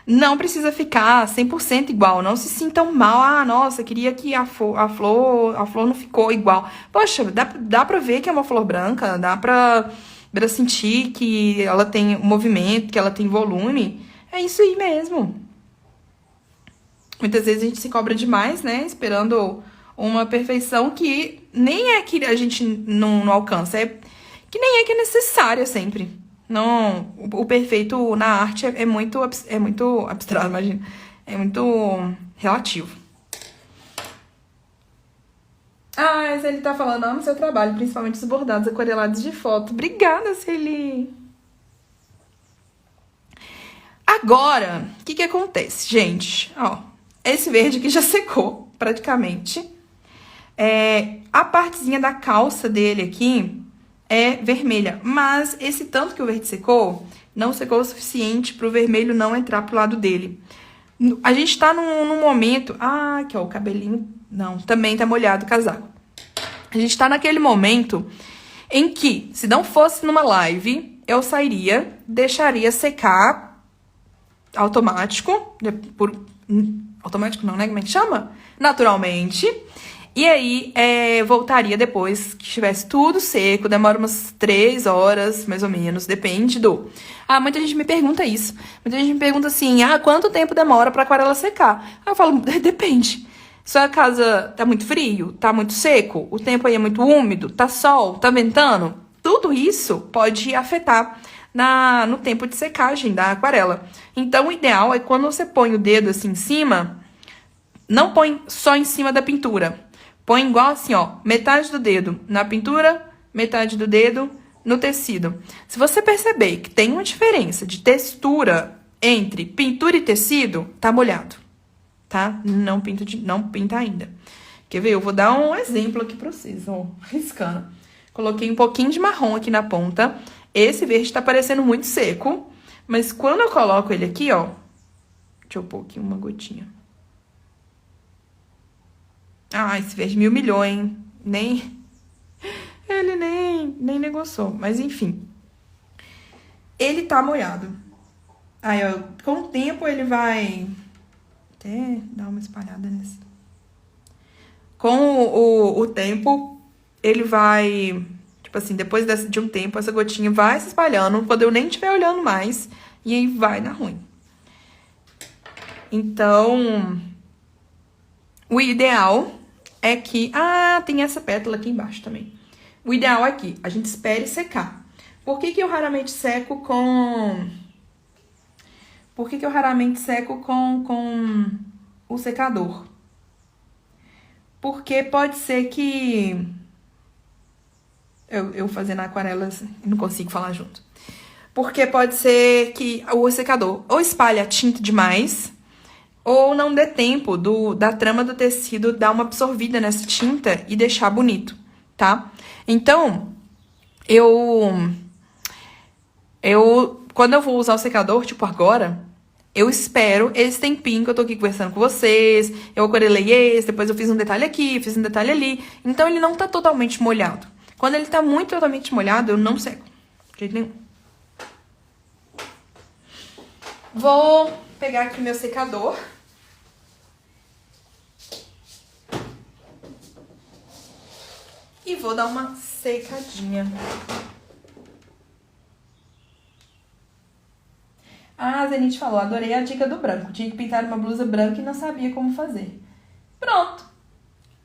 não precisa ficar 100% igual, não se sintam mal. Ah, nossa, queria que a flor não ficou igual. Poxa, dá pra ver que é uma flor branca, dá pra sentir que ela tem movimento, que ela tem volume. É isso aí mesmo. Muitas vezes a gente se cobra demais, né? Esperando uma perfeição que nem é que a gente não alcança, que nem é que é necessária sempre. Não, o perfeito na arte é muito abstrato, imagina. É muito relativo. Ah, ele tá falando, amo seu trabalho, principalmente os bordados aquarelados de foto. Obrigada, Celi. Agora, o que acontece, gente? Ó, esse verde aqui já secou, praticamente. A partezinha da calça dele aqui é vermelha, mas esse tanto que o verde secou, não secou o suficiente pro vermelho não entrar pro lado dele. A gente tá num momento... Ah, aqui ó, o cabelinho... Não, também tá molhado o casaco. A gente tá naquele momento em que, se não fosse numa live, eu sairia, deixaria secar automático, automático não, né? Como é que chama? Naturalmente. E aí, voltaria depois que estivesse tudo seco, demora umas 3 horas, mais ou menos, depende do... Ah, muita gente me pergunta isso. Muita gente me pergunta assim, quanto tempo demora pra aquarela secar? Aí eu falo, depende. Sua casa tá muito frio, tá muito seco, o tempo aí é muito úmido, tá sol, tá ventando. Tudo isso pode afetar no tempo de secagem da aquarela. Então, o ideal é quando você põe o dedo assim em cima, não põe só em cima da pintura. Põe igual assim, ó, metade do dedo na pintura, metade do dedo no tecido. Se você perceber que tem uma diferença de textura entre pintura e tecido, tá molhado, tá? Não pinta ainda. Quer ver? Eu vou dar um exemplo aqui pra vocês, ó, riscando. Coloquei um pouquinho de marrom aqui na ponta. Esse verde tá parecendo muito seco, mas quando eu coloco ele aqui, ó, deixa eu pôr aqui uma gotinha. Ah, esse verde me humilhou, hein? Ele nem negociou, mas enfim. Ele tá molhado. Aí, ó, com o tempo ele vai até dar uma espalhada nesse. Com o tempo, ele vai, tipo assim, depois de um tempo, essa gotinha vai se espalhando, quando eu nem estiver olhando mais, e aí vai dar ruim. Então, o ideal é que... Ah, tem essa pétala aqui embaixo também. O ideal é que a gente espere secar. Por que eu raramente seco com... Por que eu raramente seco com o secador? Porque pode ser que... Eu fazendo aquarelas, não consigo falar junto. Porque pode ser que o secador ou espalhe a tinta demais, ou não dê tempo da trama do tecido dar uma absorvida nessa tinta e deixar bonito, tá? Então, quando eu vou usar o secador, tipo agora, eu espero esse tempinho que eu tô aqui conversando com vocês, eu aquarelei esse, depois eu fiz um detalhe aqui, fiz um detalhe ali, então ele não tá totalmente molhado. Quando ele tá muito totalmente molhado, eu não seco, de jeito nenhum. Vou pegar aqui meu secador. E vou dar uma secadinha. Ah, a Zenite falou, adorei a dica do branco. Tinha que pintar uma blusa branca e não sabia como fazer. Pronto.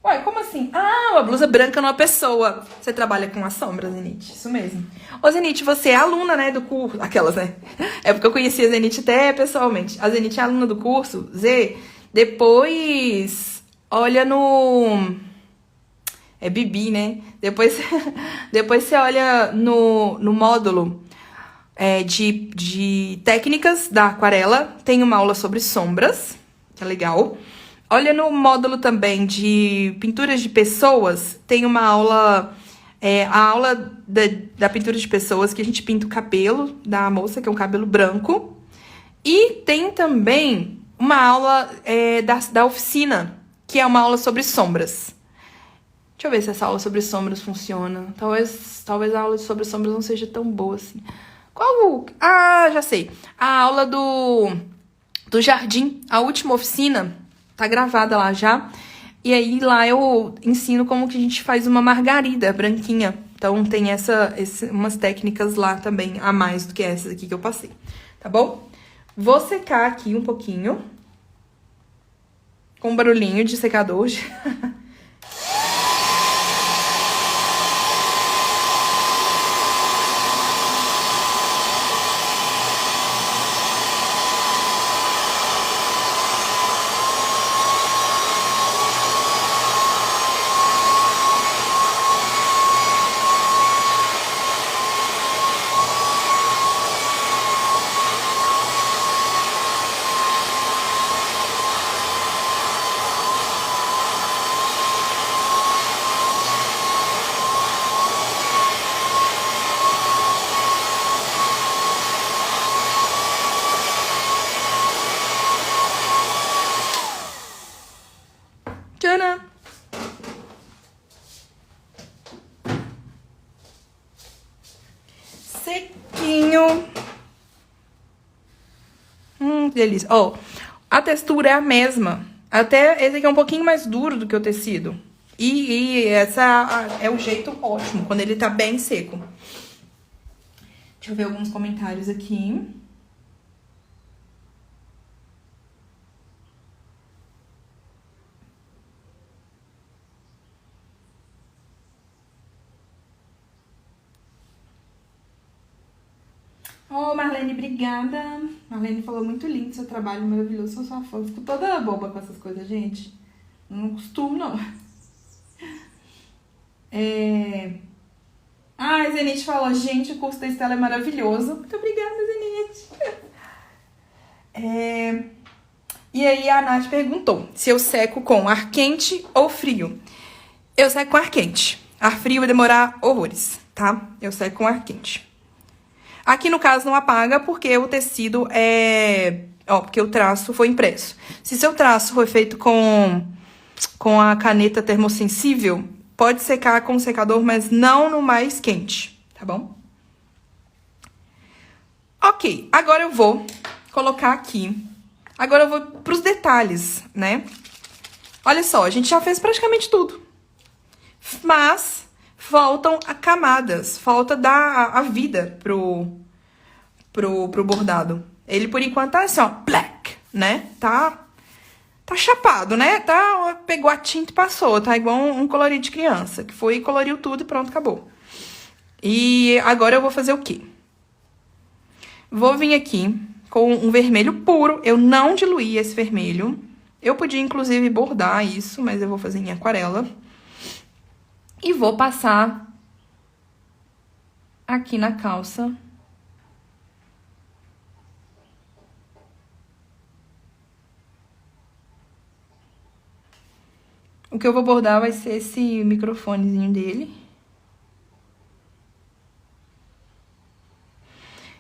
Ué, como assim? Ah, uma blusa branca numa pessoa. Você trabalha com a sombra, Zenite. Isso mesmo. Ô, Zenite, você é aluna, né, do curso. Aquelas, né? É porque eu conheci a Zenite até pessoalmente. A Zenite é aluna do curso. Zê, depois olha no... É Bibi, né? Depois você olha no módulo de técnicas da aquarela. Tem uma aula sobre sombras, que é legal. Olha no módulo também de pinturas de pessoas. Tem uma aula, a aula da pintura de pessoas, que a gente pinta o cabelo da moça, que é um cabelo branco. E tem também uma aula da oficina, que é uma aula sobre sombras. Deixa eu ver se essa aula sobre sombras funciona. Talvez a aula sobre sombras não seja tão boa assim. Ah, já sei. A aula do jardim, a última oficina, tá gravada lá já. E aí lá eu ensino como que a gente faz uma margarida branquinha. Então tem umas técnicas lá também, a mais do que essas aqui que eu passei. Tá bom? Vou secar aqui um pouquinho. Com um barulhinho de secador. Tcharam! Sequinho. Que delícia. Ó, a textura é a mesma. Até esse aqui é um pouquinho mais duro do que o tecido. E essa é o jeito ótimo, quando ele tá bem seco. Deixa eu ver alguns comentários aqui. Oh, Marlene, obrigada. Marlene falou muito lindo seu trabalho, maravilhoso. Sou sua fã. Fico toda boba com essas coisas, gente. Não costumo, não. Ah, a Zenite falou, gente, o curso da Estela é maravilhoso. Muito obrigada, Zenite. E aí a Nath perguntou se eu seco com ar quente ou frio. Eu seco com ar quente. Ar frio vai demorar horrores, tá? Eu seco com ar quente. Aqui, no caso, não apaga porque o tecido porque o traço foi impresso. Se seu traço foi feito com a caneta termossensível, pode secar com o secador, mas não no mais quente, tá bom? Ok, agora eu vou colocar aqui. Agora eu vou pros detalhes, né? Olha só, a gente já fez praticamente tudo. Mas faltam camadas, falta dar a vida pro bordado. Ele, por enquanto, tá assim, ó, black, né? Tá chapado, né? Pegou a tinta e passou, tá igual um colorido de criança, que foi e coloriu tudo e pronto, acabou. E agora eu vou fazer o quê? Vou vir aqui com um vermelho puro, eu não diluí esse vermelho. Eu podia, inclusive, bordar isso, mas eu vou fazer em aquarela. E vou passar aqui na calça. O que eu vou bordar vai ser esse microfonezinho dele.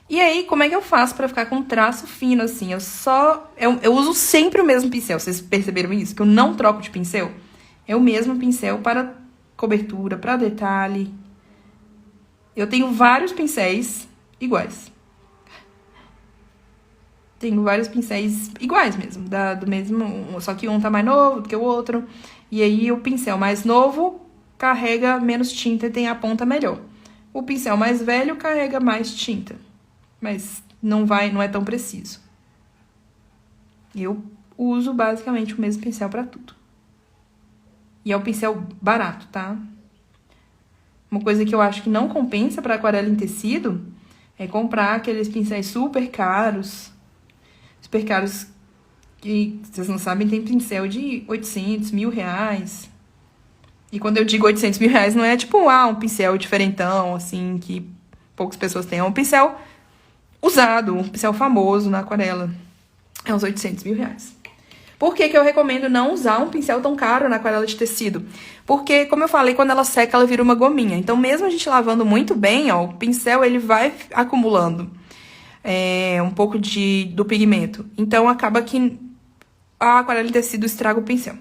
E aí, como é que eu faço pra ficar com um traço fino, assim? Eu uso sempre o mesmo pincel, vocês perceberam isso? Que eu não troco de pincel? É o mesmo pincel para cobertura, para detalhe. Eu tenho vários pincéis iguais. Tenho vários pincéis iguais mesmo, do mesmo, só que um tá mais novo do que o outro. E aí o pincel mais novo carrega menos tinta e tem a ponta melhor. O pincel mais velho carrega mais tinta, mas não é tão preciso. Eu uso basicamente o mesmo pincel pra tudo. E é um pincel barato, tá? Uma coisa que eu acho que não compensa pra aquarela em tecido é comprar aqueles pincéis super caros. Super caros que, vocês não sabem, tem pincel de 800, R$1.000. E quando eu digo 800, R$1.000, não é tipo, um pincel diferentão, assim, que poucas pessoas têm. É um pincel usado, um pincel famoso na aquarela. É uns 800, R$1.000. Por que que eu recomendo não usar um pincel tão caro na aquarela de tecido? Porque, como eu falei, quando ela seca, ela vira uma gominha. Então, mesmo a gente lavando muito bem, ó, o pincel, ele vai acumulando um pouco do pigmento. Então, acaba que a aquarela de tecido estraga o pincel.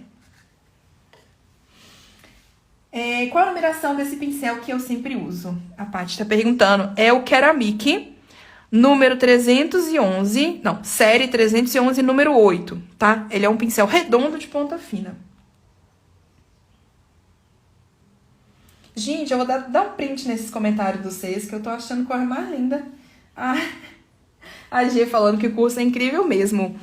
Qual a numeração desse pincel que eu sempre uso? A Paty tá perguntando. É o Ceramic, número 311, não, série 311, número 8, tá? Ele é um pincel redondo de ponta fina. Gente, eu vou dar um print nesses comentários de vocês, que eu tô achando a cor mais linda. A G falando que o curso é incrível mesmo.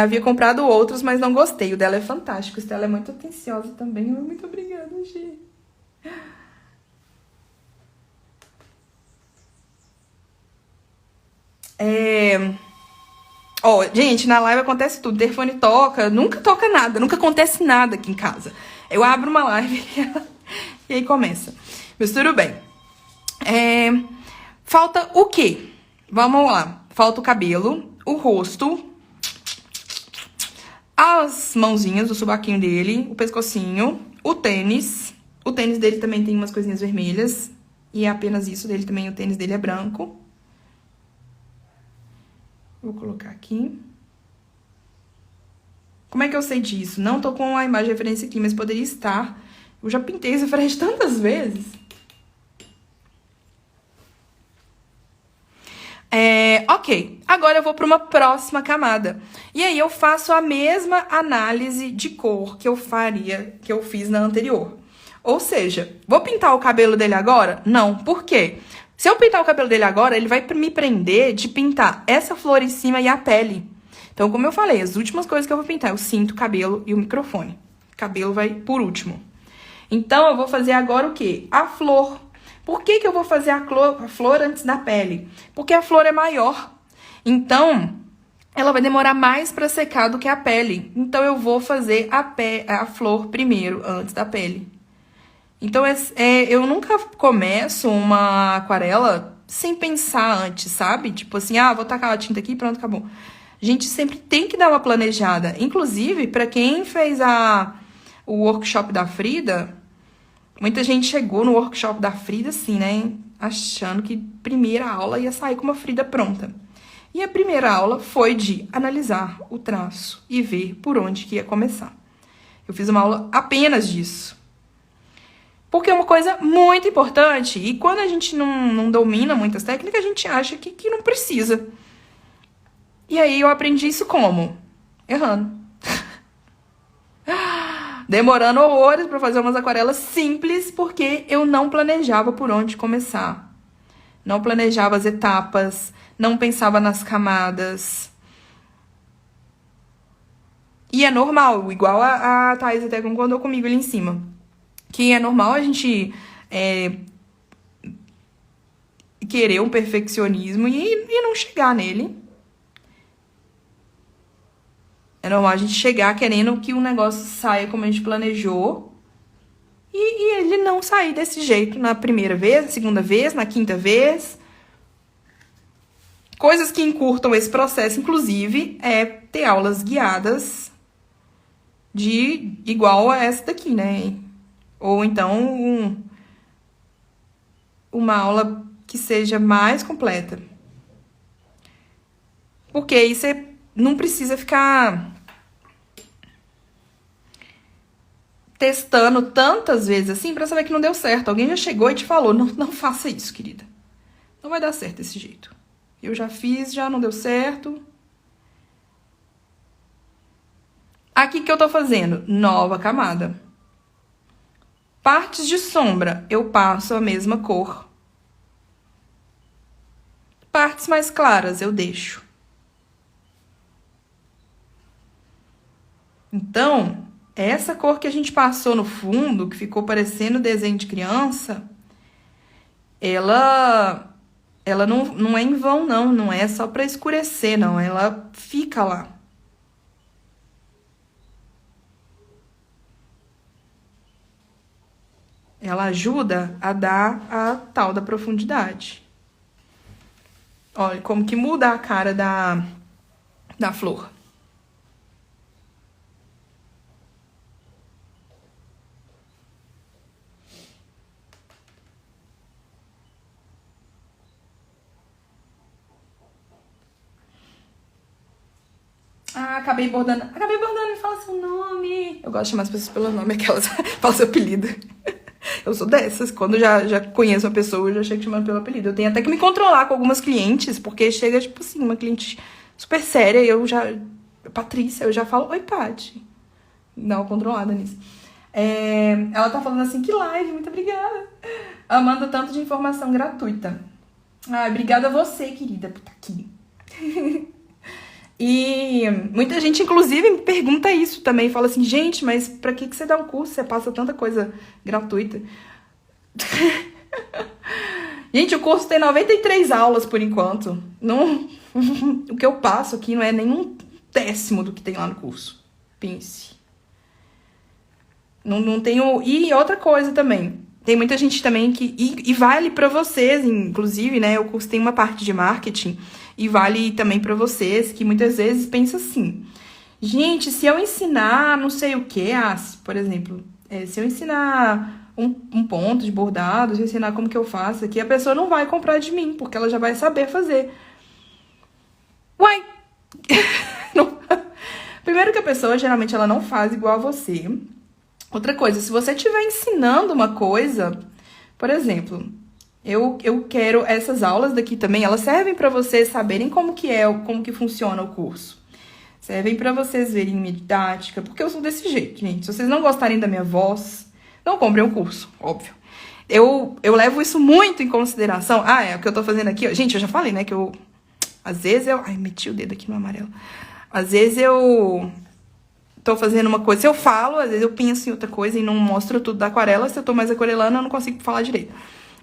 Havia comprado outros, mas não gostei. O dela é fantástico. O dela é muito atenciosa também. Muito obrigada, G. Gente, na live acontece tudo. O telefone toca, nunca toca nada, nunca acontece nada aqui em casa. Eu abro uma live e aí começa. Mas tudo bem. Falta o quê? Vamos lá. Falta o cabelo, o rosto, as mãozinhas, o subaquinho dele, o pescocinho, o tênis. O tênis dele também tem umas coisinhas vermelhas. E é apenas isso dele também, o tênis dele é branco. Vou colocar aqui. Como é que eu sei disso? Não tô com a imagem de referência aqui, mas poderia estar. Eu já pintei esse frente tantas vezes. Ok, agora eu vou para uma próxima camada. E aí eu faço a mesma análise de cor que eu fiz na anterior. Ou seja, vou pintar o cabelo dele agora? Não, por quê? Se eu pintar o cabelo dele agora, ele vai me prender de pintar essa flor em cima e a pele. Então, como eu falei, as últimas coisas que eu vou pintar é o cinto, o cabelo e o microfone. O cabelo vai por último. Então, eu vou fazer agora o quê? A flor. Por que que eu vou fazer a flor antes da pele? Porque a flor é maior. Então, ela vai demorar mais para secar do que a pele. Então, eu vou fazer a flor primeiro, antes da pele. Então, eu nunca começo uma aquarela sem pensar antes, sabe? Tipo assim, vou tacar a tinta aqui e pronto, acabou. A gente sempre tem que dar uma planejada. Inclusive, para quem fez o workshop da Frida, muita gente chegou no workshop da Frida assim, né? Achando que primeira aula ia sair com uma Frida pronta. E a primeira aula foi de analisar o traço e ver por onde que ia começar. Eu fiz uma aula apenas disso. Porque é uma coisa muito importante. E quando a gente não domina muitas técnicas, a gente acha que não precisa. E aí eu aprendi isso como? Errando. Demorando horrores para fazer umas aquarelas simples, porque eu não planejava por onde começar. Não planejava as etapas, não pensava nas camadas. E é normal, igual a Thaís até concordou comigo ali em cima. Que é normal a gente querer um perfeccionismo e não chegar nele. É normal a gente chegar querendo que o negócio saia como a gente planejou e ele não sair desse jeito na primeira vez, na segunda vez, na quinta vez. Coisas que encurtam esse processo, inclusive, é ter aulas guiadas de igual a essa daqui, né? Ou então uma aula que seja mais completa. Porque aí você não precisa ficar testando tantas vezes assim pra saber que não deu certo. Alguém já chegou e te falou, não faça isso, querida. Não vai dar certo desse jeito. Eu já fiz, já não deu certo. Aqui que eu tô fazendo? Nova camada. Partes de sombra, eu passo a mesma cor. Partes mais claras, eu deixo. Então, essa cor que a gente passou no fundo, que ficou parecendo desenho de criança, ela não é em vão, não é só para escurecer, não. Ela fica lá. Ela ajuda a dar a tal da profundidade. Olha como que muda a cara da flor. Acabei bordando. E fala seu nome. Eu gosto de chamar as pessoas pelo nome, aquelas falam seu apelido. Eu sou dessas. Quando já conheço uma pessoa, eu já chego chamando pelo apelido. Eu tenho até que me controlar com algumas clientes, porque chega, tipo assim, uma cliente super séria e eu já... Patrícia, eu já falo, oi, Paty. Dá uma controlada nisso. Ela tá falando assim, que live, muito obrigada. Amando tanto de informação gratuita. Obrigada a você, querida, por estar aqui. E muita gente, inclusive, me pergunta isso também. Fala assim, gente, mas pra que você dá um curso? Você passa tanta coisa gratuita. Gente, o curso tem 93 aulas por enquanto. Não, o que eu passo aqui não é nem um décimo do que tem lá no curso. Pense. Não tenho... E outra coisa também. Tem muita gente também que... E vale pra vocês, inclusive, né? O curso tem uma parte de marketing. E vale também pra vocês que muitas vezes pensam assim. Gente, se eu ensinar não sei o que, por exemplo, se eu ensinar um ponto de bordado, se eu ensinar como que eu faço aqui, a pessoa não vai comprar de mim, porque ela já vai saber fazer. Uai! Primeiro que a pessoa, geralmente, ela não faz igual a você. Outra coisa, se você estiver ensinando uma coisa, por exemplo... Eu quero essas aulas daqui também, elas servem para vocês saberem como que funciona o curso. Servem para vocês verem minha didática, porque eu sou desse jeito, gente. Se vocês não gostarem da minha voz, não comprem o curso, óbvio. Eu levo isso muito em consideração. O que eu tô fazendo aqui, ó. Gente, eu já falei, né, que eu... Às vezes eu... Ai, meti o dedo aqui no amarelo. Às vezes eu tô fazendo uma coisa, se eu falo, às vezes eu penso em outra coisa e não mostro tudo da aquarela. Se eu tô mais aquarelando, eu não consigo falar direito.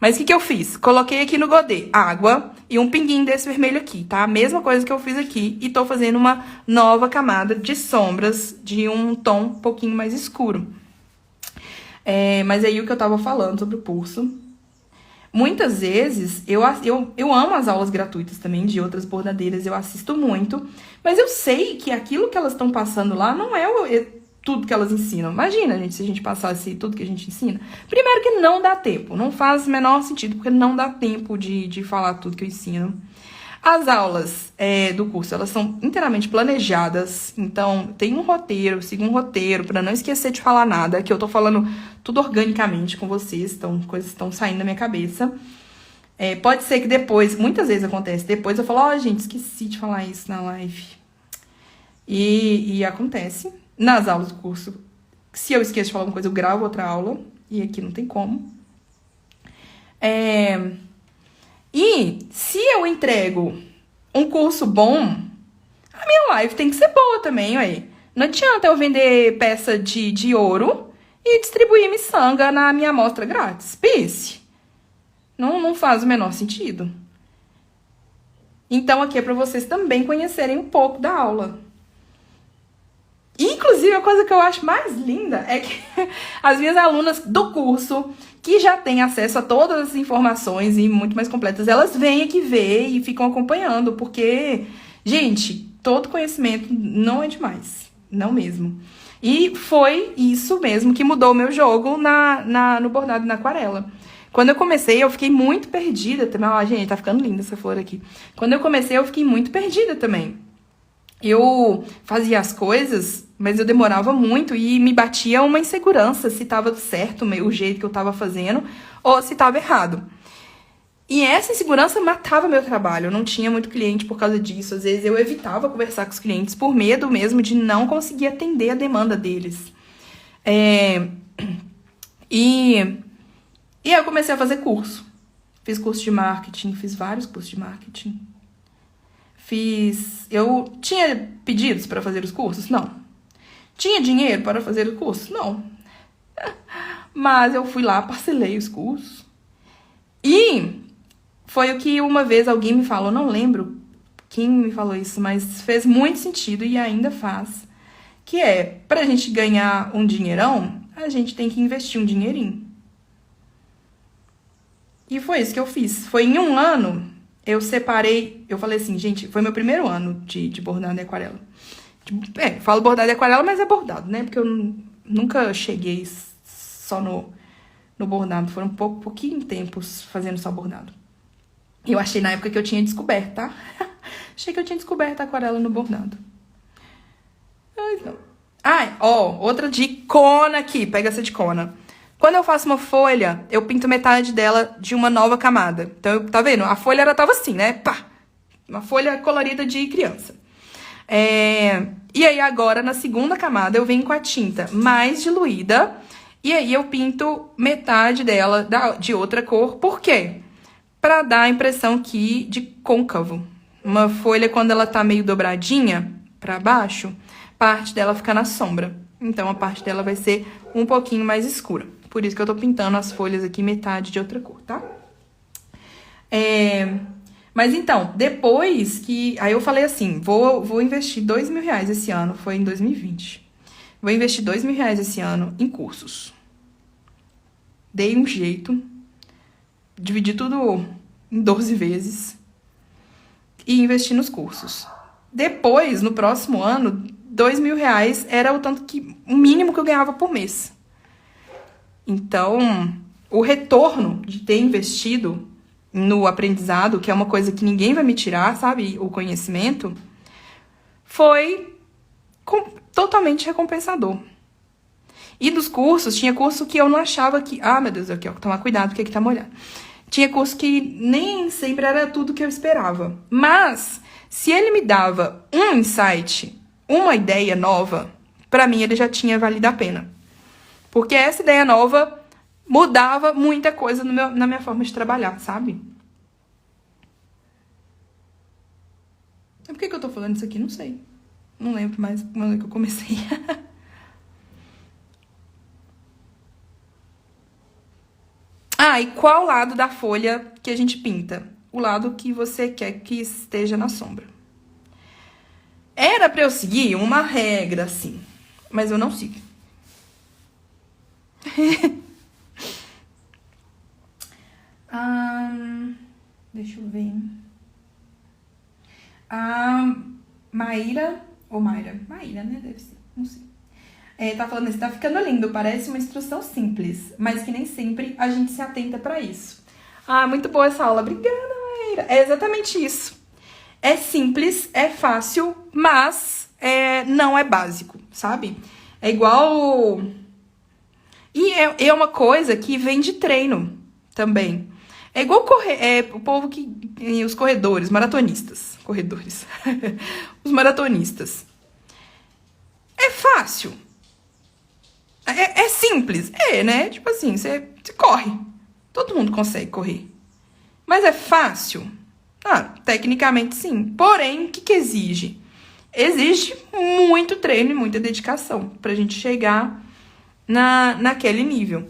Mas o que que eu fiz? Coloquei aqui no godê água e um pinguinho desse vermelho aqui, tá? A mesma coisa que eu fiz aqui. E tô fazendo uma nova camada de sombras de um tom um pouquinho mais escuro. Mas aí o que eu tava falando sobre o pulso. Muitas vezes, eu amo as aulas gratuitas também de outras bordadeiras, eu assisto muito. Mas eu sei que aquilo que elas estão passando lá não é tudo que elas ensinam. Imagina, gente, se a gente passasse tudo que a gente ensina. Primeiro que não dá tempo, não faz o menor sentido, porque não dá tempo de falar tudo que eu ensino. As aulas do curso, elas são inteiramente planejadas, então tem um roteiro, eu sigo um roteiro, pra não esquecer de falar nada, que eu tô falando tudo organicamente com vocês, então coisas estão saindo da minha cabeça. Pode ser que depois, muitas vezes acontece, depois eu falo, gente, esqueci de falar isso na live. E acontece. Nas aulas do curso, se eu esqueço de falar alguma coisa, eu gravo outra aula. E aqui não tem como. E se eu entrego um curso bom, a minha live tem que ser boa também, ué. Não adianta eu vender peça de ouro e distribuir miçanga na minha amostra grátis. Pense. Não faz o menor sentido. Então, aqui é para vocês também conhecerem um pouco da aula. Inclusive, a coisa que eu acho mais linda é que as minhas alunas do curso, que já têm acesso a todas as informações e muito mais completas, elas vêm aqui ver e ficam acompanhando, porque, gente, todo conhecimento não é demais, não mesmo. E foi isso mesmo que mudou o meu jogo no bordado na aquarela. Quando eu comecei, eu fiquei muito perdida também. Gente, tá ficando linda essa flor aqui. Quando eu comecei, eu fiquei muito perdida também. Eu fazia as coisas, mas eu demorava muito e me batia uma insegurança se estava certo o jeito que eu estava fazendo ou se estava errado. E essa insegurança matava meu trabalho. Eu não tinha muito cliente por causa disso. Às vezes eu evitava conversar com os clientes por medo mesmo de não conseguir atender a demanda deles. E aí eu comecei a fazer curso. Fiz curso de marketing, fiz vários cursos de marketing. Eu tinha pedidos para fazer os cursos? Não. Tinha dinheiro para fazer o curso? Não. Mas eu fui lá, parcelei os cursos. E foi o que uma vez alguém me falou, não lembro quem me falou isso, mas fez muito sentido e ainda faz. Que pra gente ganhar um dinheirão, a gente tem que investir um dinheirinho. E foi isso que eu fiz. Foi em um ano... Eu separei, eu falei assim, gente, foi meu primeiro ano de bordado e aquarela. Falo bordado e aquarela, mas é bordado, né? Porque eu nunca cheguei só no bordado. Foram pouquinho tempos fazendo só bordado. Eu achei na época que eu tinha descoberto, tá? Achei que eu tinha descoberto a aquarela no bordado. Mas não. Outra dicona aqui. Pega essa dicona. Quando eu faço uma folha, eu pinto metade dela de uma nova camada. Então, tá vendo? A folha tava assim, né? Pá! Uma folha colorida de criança. E aí, agora, na segunda camada, eu venho com a tinta mais diluída. E aí, eu pinto metade dela de outra cor. Por quê? Pra dar a impressão aqui de côncavo. Uma folha, quando ela tá meio dobradinha pra baixo, parte dela fica na sombra. Então, a parte dela vai ser um pouquinho mais escura. Por isso que eu tô pintando as folhas aqui metade de outra cor, tá? Mas então, depois que... Aí eu falei assim, vou investir R$2.000 esse ano, foi em 2020. Vou investir R$2.000 esse ano em cursos. Dei um jeito, dividi tudo em 12 vezes e investi nos cursos. Depois, no próximo ano, R$2.000 era o mínimo que eu ganhava por mês. Então, o retorno de ter investido no aprendizado, que é uma coisa que ninguém vai me tirar, sabe? O conhecimento, foi totalmente recompensador. E dos cursos, tinha curso que eu não achava que... meu Deus, aqui, ó, tomar cuidado, porque aqui tá molhado. Tinha curso que nem sempre era tudo que eu esperava. Mas, se ele me dava um insight, uma ideia nova, pra mim ele já tinha valido a pena. Porque essa ideia nova mudava muita coisa na minha forma de trabalhar, sabe? Por que eu tô falando isso aqui? Não sei. Não lembro mais quando é que eu comecei. Ah, e qual lado da folha que a gente pinta? O lado que você quer que esteja na sombra. Era pra eu seguir uma regra, assim, mas eu não sigo. Deixa eu ver. A Maíra, ou Mayra? Maíra, né? Deve ser, não sei. Tá falando assim, tá ficando lindo, parece uma instrução simples, mas que nem sempre a gente se atenta pra isso. Ah, muito boa essa aula, obrigada, Maíra. É exatamente isso. É simples, é fácil, mas não é básico, sabe? É igual... E é uma coisa que vem de treino também. É igual o povo que... Os corredores, maratonistas. Corredores. Os maratonistas. É fácil. É simples. Né? Tipo assim, você corre. Todo mundo consegue correr. Mas é fácil? Ah, tecnicamente sim. Porém, o que exige? Exige muito treino e muita dedicação pra gente chegar naquele nível.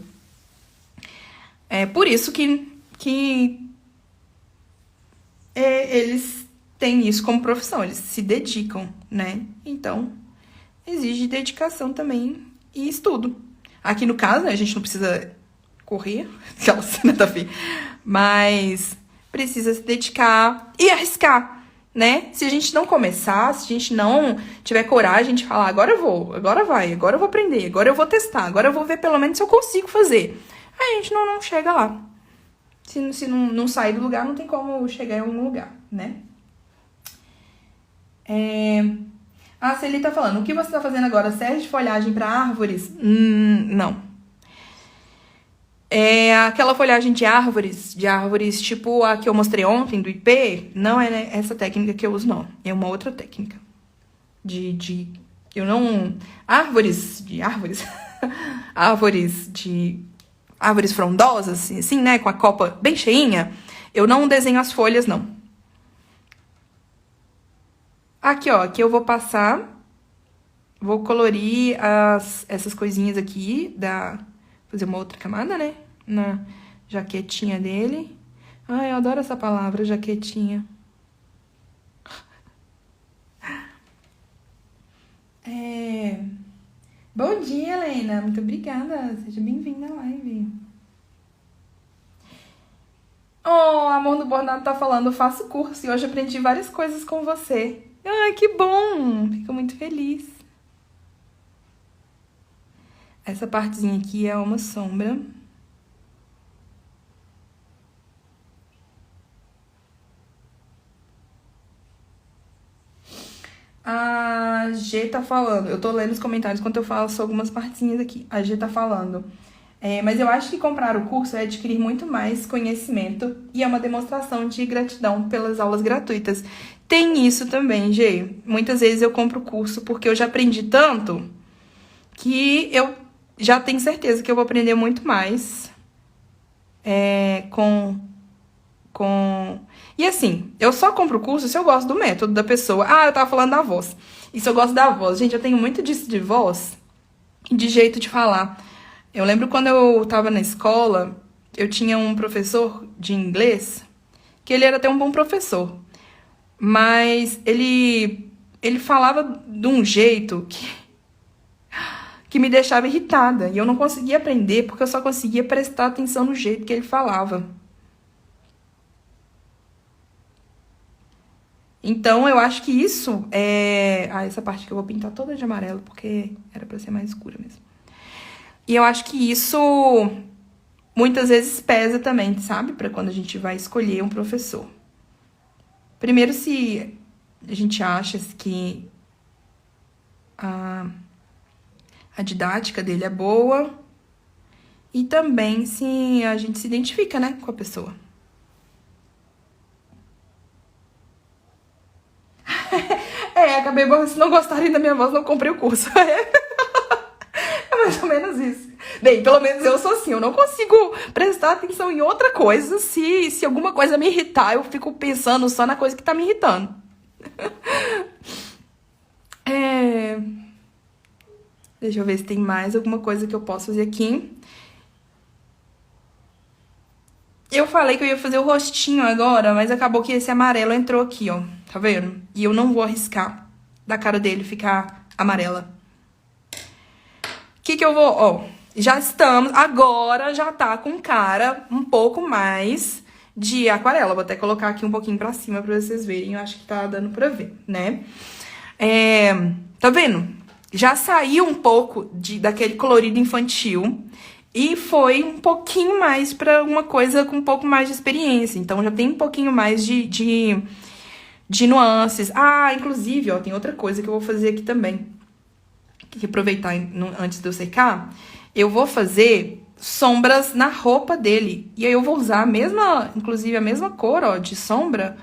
É por isso que eles têm isso como profissão, eles se dedicam, né? Então, exige dedicação também e estudo. Aqui no caso, né, a gente não precisa correr, aquela cena da fim, mas precisa se dedicar e arriscar, né? Se a gente não começar, se a gente não tiver coragem de falar, agora eu vou, agora vai, agora eu vou aprender, agora eu vou testar, agora eu vou ver pelo menos se eu consigo fazer. Aí a gente não chega lá. Se não sair do lugar, não tem como chegar em algum lugar, né? A Celi tá falando, o que você tá fazendo agora? Serve de folhagem para árvores? Não. Aquela folhagem de árvores tipo a que eu mostrei ontem, do IP, não é essa técnica que eu uso, não. É uma outra técnica. Eu não... Árvores árvores frondosas, assim, né? Com a copa bem cheinha. Eu não desenho as folhas, não. Aqui, ó. Aqui eu vou passar. Vou colorir essas coisinhas aqui. Fazer uma outra camada, né? Na jaquetinha dele. Ai, eu adoro essa palavra, jaquetinha. Bom dia, Helena. Muito obrigada. Seja bem-vinda à live. Oh, Amor do Bordado tá falando, faço curso e hoje aprendi várias coisas com você. Ai, que bom. Fico muito feliz. Essa partezinha aqui é uma sombra. A G tá falando, eu tô lendo os comentários enquanto eu faço algumas partezinhas aqui. A G tá falando, mas eu acho que comprar o curso é adquirir muito mais conhecimento e é uma demonstração de gratidão pelas aulas gratuitas. Tem isso também, G. Muitas vezes eu compro o curso porque eu já aprendi tanto que eu já tenho certeza que eu vou aprender muito mais E assim, eu só compro o curso se eu gosto do método da pessoa. Ah, eu tava falando da voz. E se eu gosto da voz? Gente, eu tenho muito disso de voz e de jeito de falar. Eu lembro quando eu tava na escola, eu tinha um professor de inglês, que ele era até um bom professor. Mas ele falava de um jeito que me deixava irritada. E eu não conseguia aprender porque eu só conseguia prestar atenção no jeito que ele falava. Então, eu acho que isso essa parte que eu vou pintar toda de amarelo, porque era pra ser mais escura mesmo. E eu acho que isso muitas vezes pesa também, sabe? Pra quando a gente vai escolher um professor. Primeiro, se a gente acha que a didática dele é boa. E também se a gente se identifica, né, com a pessoa. Acabei, se não gostarem da minha voz, não comprei o curso. É mais ou menos isso. Bem, pelo menos eu sou assim, eu não consigo prestar atenção em outra coisa. Se alguma coisa me irritar, eu fico pensando só na coisa que tá me irritando. Deixa eu ver se tem mais alguma coisa que eu posso fazer aqui. Eu falei que eu ia fazer o rostinho agora, mas acabou que esse amarelo entrou aqui, ó. Tá vendo? E eu não vou arriscar da cara dele ficar amarela. O que eu vou... Ó, já estamos... Agora já tá com cara um pouco mais de aquarela. Vou até colocar aqui um pouquinho pra cima pra vocês verem. Eu acho que tá dando pra ver, né? Tá vendo? Já saiu um pouco daquele colorido infantil e foi um pouquinho mais pra uma coisa com um pouco mais de experiência. Então, já tem um pouquinho mais de nuances. Ah, inclusive, ó, tem outra coisa que eu vou fazer aqui também. Que aproveitar antes de eu secar. Eu vou fazer sombras na roupa dele. E aí eu vou usar inclusive a mesma cor, ó, de sombra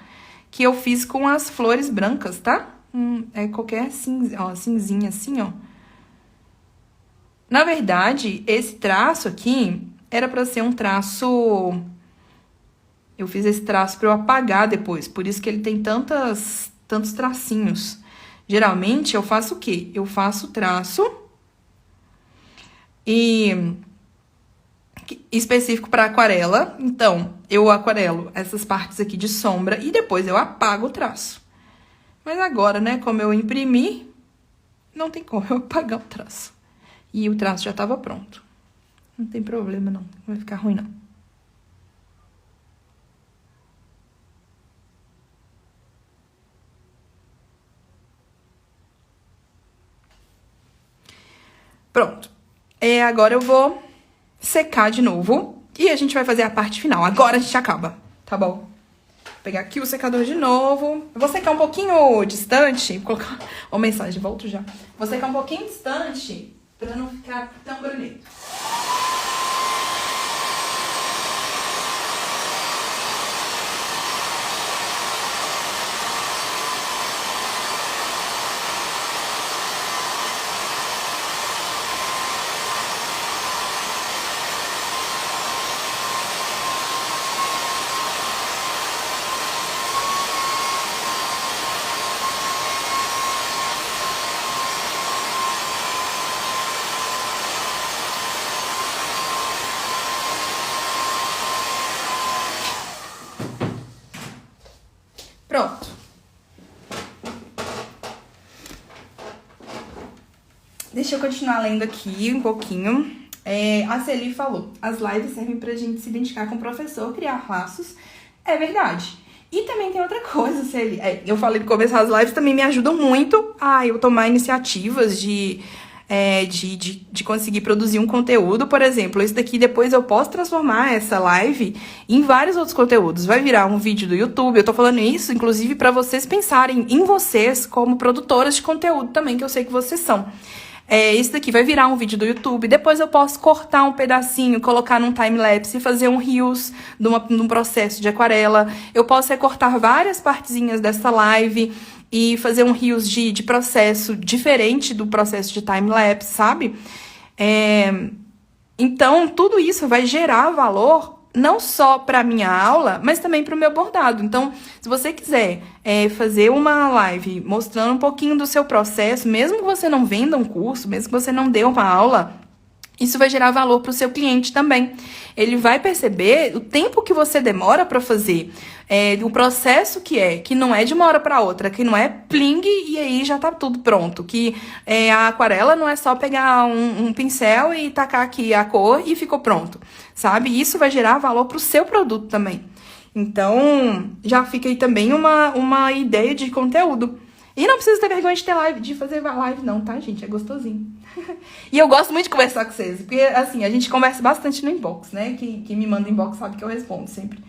que eu fiz com as flores brancas, tá? É qualquer cinzinha assim, ó. Na verdade, esse traço aqui era pra ser um traço... Eu fiz esse traço pra eu apagar depois. Por isso que ele tem tantos tracinhos. Geralmente, eu faço o quê? Eu faço traço específico para aquarela. Então, eu aquarelo essas partes aqui de sombra e depois eu apago o traço. Mas agora, né, como eu imprimi, não tem como eu apagar o traço. E o traço já estava pronto. Não tem problema, não. Não vai ficar ruim, não. Pronto. Agora eu vou secar de novo e a gente vai fazer a parte final. Agora a gente acaba, tá bom? Vou pegar aqui o secador de novo. Eu vou secar um pouquinho distante. Vou colocar uma mensagem, volto já. Vou secar um pouquinho distante pra não ficar tão bonito. Pronto. Deixa eu continuar lendo aqui um pouquinho. A Celi falou, as lives servem pra gente se identificar com o professor, criar laços. É verdade. E também tem outra coisa, Celi. Eu falei que começar as lives também me ajudam muito a eu tomar iniciativas de conseguir produzir um conteúdo. Por exemplo, esse daqui depois eu posso transformar essa live em vários outros conteúdos. Vai virar um vídeo do YouTube. Eu tô falando isso, inclusive, pra vocês pensarem em vocês como produtoras de conteúdo também, que eu sei que vocês são. Esse daqui vai virar um vídeo do YouTube. Depois eu posso cortar um pedacinho, colocar num time-lapse e fazer um reels num processo de aquarela. Eu posso recortar várias partezinhas dessa live e fazer um reels de processo diferente do processo de time-lapse, sabe? Então, tudo isso vai gerar valor não só para minha aula, mas também para o meu bordado. Então, se você quiser fazer uma live mostrando um pouquinho do seu processo, mesmo que você não venda um curso, mesmo que você não dê uma aula, isso vai gerar valor para o seu cliente também. Ele vai perceber o tempo que você demora para fazer, o processo que não é de uma hora para outra, que não é pling e aí já tá tudo pronto. Que a aquarela não é só pegar um pincel e tacar aqui a cor e ficou pronto, sabe? Isso vai gerar valor para o seu produto também. Então, já fica aí também uma ideia de conteúdo. E não precisa ter vergonha de fazer live não, tá, gente? É gostosinho. E eu gosto muito de conversar com vocês, porque, assim, a gente conversa bastante no inbox, né? Quem me manda inbox sabe que eu respondo sempre.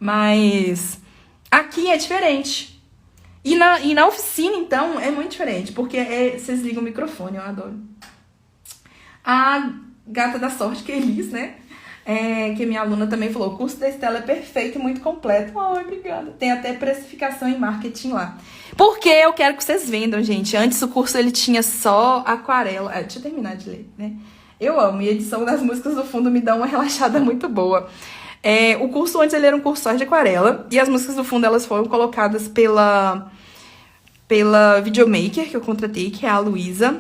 Mas aqui é diferente. E na oficina, então, é muito diferente, porque vocês ligam o microfone, eu adoro. A gata da sorte, que é Elis, né? Que minha aluna também falou, o curso da Estela é perfeito e muito completo. Ai, obrigada. Tem até precificação em marketing lá. Porque eu quero que vocês vendam, gente. Antes o curso ele tinha só aquarela. Deixa eu terminar de ler, né? Eu amo. E a edição das músicas do fundo me dá uma relaxada muito boa. O curso antes ele era um curso só de aquarela. E as músicas do fundo elas foram colocadas pela videomaker que eu contratei, que é a Luísa.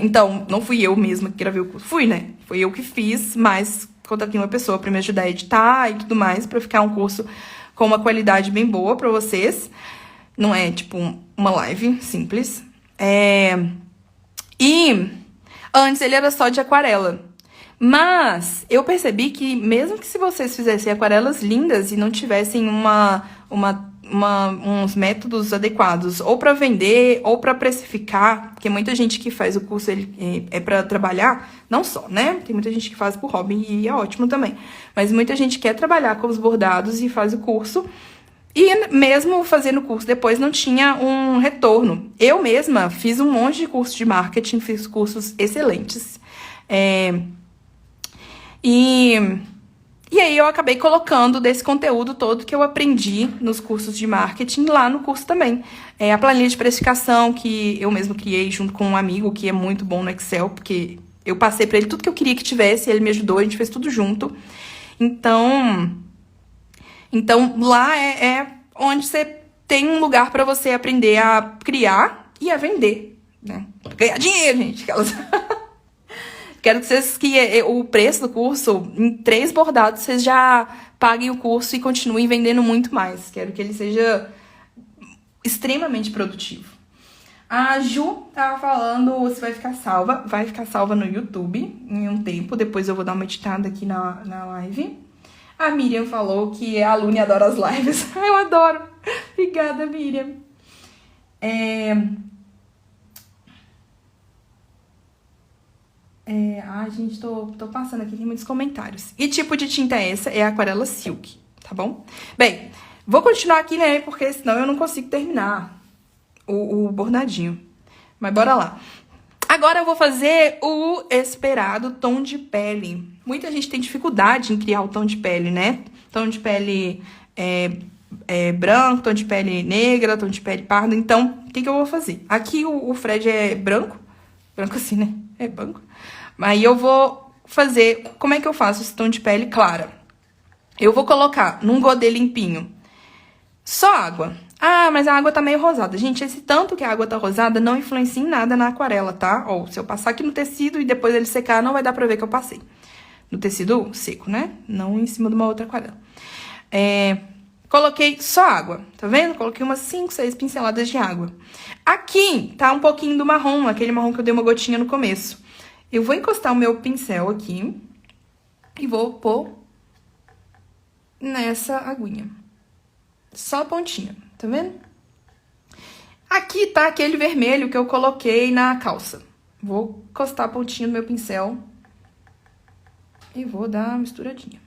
Então, não fui eu mesma que gravei o curso. Fui, né? Foi eu que fiz, mas contratei uma pessoa para me ajudar a editar e tudo mais, para ficar um curso com uma qualidade bem boa para vocês. Não é, tipo, uma live simples. E antes ele era só de aquarela. Mas eu percebi que mesmo que se vocês fizessem aquarelas lindas e não tivessem uns métodos adequados, ou para vender, ou para precificar, porque muita gente que faz o curso ele é para trabalhar, não só, né? Tem muita gente que faz por hobby e é ótimo também. Mas muita gente quer trabalhar com os bordados e faz o curso. E mesmo fazendo o curso depois não tinha um retorno. Eu mesma fiz um monte de curso de marketing, fiz cursos excelentes. E aí eu acabei colocando desse conteúdo todo que eu aprendi nos cursos de marketing lá no curso também. A planilha de precificação que eu mesmo criei junto com um amigo que é muito bom no Excel, porque eu passei para ele tudo que eu queria que tivesse, ele me ajudou, a gente fez tudo junto. Então lá é onde você tem um lugar para você aprender a criar e a vender, né? Ganhar dinheiro, gente. Quero que vocês, o preço do curso, em 3 bordados, vocês já paguem o curso e continuem vendendo muito mais. Quero que ele seja extremamente produtivo. A Ju tava falando se vai ficar salva. Vai ficar salva no YouTube em um tempo. Depois eu vou dar uma editada aqui na live. A Miriam falou que a Alune adora as lives. Eu adoro. Obrigada, Miriam. Gente, tô passando aqui, tem muitos comentários. E tipo de tinta é essa? É a aquarela silk, tá bom? Bem, vou continuar aqui, né? Porque senão eu não consigo terminar o bordadinho. Mas bora lá. Agora eu vou fazer o esperado tom de pele. Muita gente tem dificuldade em criar o tom de pele, né? Tom de pele branco, tom de pele negra, tom de pele pardo. Então, o que eu vou fazer? Aqui o Fred é branco. Branco assim, né? É branco. Aí eu vou fazer... Como é que eu faço esse tom de pele clara? Eu vou colocar num godê limpinho só água. Ah, mas a água tá meio rosada. Gente, esse tanto que a água tá rosada não influencia em nada na aquarela, tá? Ou se eu passar aqui no tecido e depois ele secar, não vai dar pra ver que eu passei. No tecido seco, né? Não em cima de uma outra aquarela. Coloquei só água, tá vendo? Coloquei umas 5, 6 pinceladas de água. Aqui tá um pouquinho do marrom, aquele marrom que eu dei uma gotinha no começo. Eu vou encostar o meu pincel aqui e vou pôr nessa aguinha. Só a pontinha, tá vendo? Aqui tá aquele vermelho que eu coloquei na calça. Vou encostar a pontinha do meu pincel e vou dar uma misturadinha.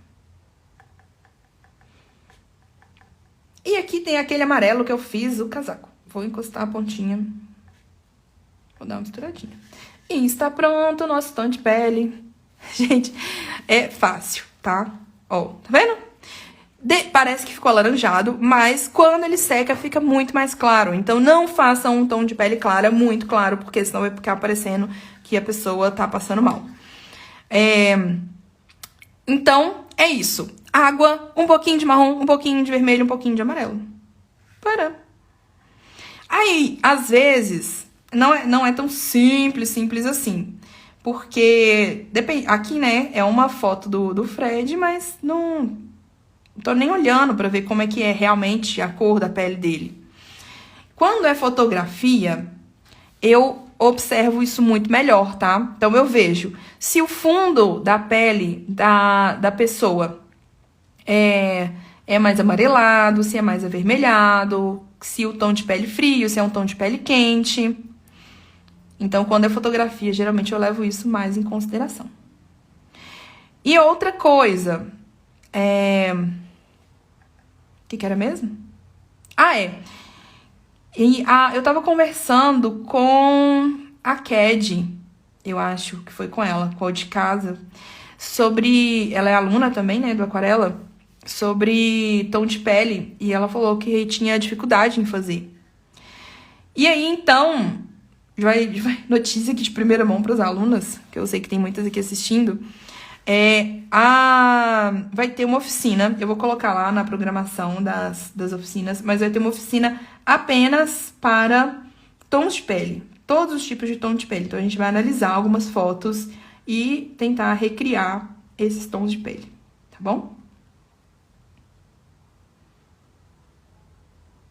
E aqui tem aquele amarelo que eu fiz o casaco. Vou encostar a pontinha. Vou dar uma misturadinha. E está pronto o nosso tom de pele. Gente, é fácil, tá? Ó, tá vendo? Parece que ficou alaranjado, mas quando ele seca fica muito mais claro. Então não façam um tom de pele clara, muito claro, porque senão vai ficar parecendo que a pessoa tá passando mal. Então, é isso. Água, um pouquinho de marrom, um pouquinho de vermelho, um pouquinho de amarelo. Pará. Aí, às vezes, não é tão simples assim. Porque, aqui, né, é uma foto do Fred, mas não tô nem olhando pra ver como é que é realmente a cor da pele dele. Quando é fotografia, eu observo isso muito melhor, tá? Então, eu vejo se o fundo da pele da pessoa é mais amarelado, se é mais avermelhado, se o tom de pele frio, se é um tom de pele quente. Então, quando é fotografia, geralmente eu levo isso mais em consideração. E outra coisa, o que era mesmo? Eu tava conversando com a Ked, eu acho que foi com ela, com a de casa, sobre... Ela é aluna também, né, do Aquarela, sobre tom de pele, e ela falou que tinha dificuldade em fazer. E aí, então, vai notícia aqui de primeira mão para as alunas, que eu sei que tem muitas aqui assistindo, vai ter uma oficina, eu vou colocar lá na programação das oficinas, mas vai ter uma oficina apenas para tons de pele, todos os tipos de tom de pele. Então, a gente vai analisar algumas fotos e tentar recriar esses tons de pele, tá bom?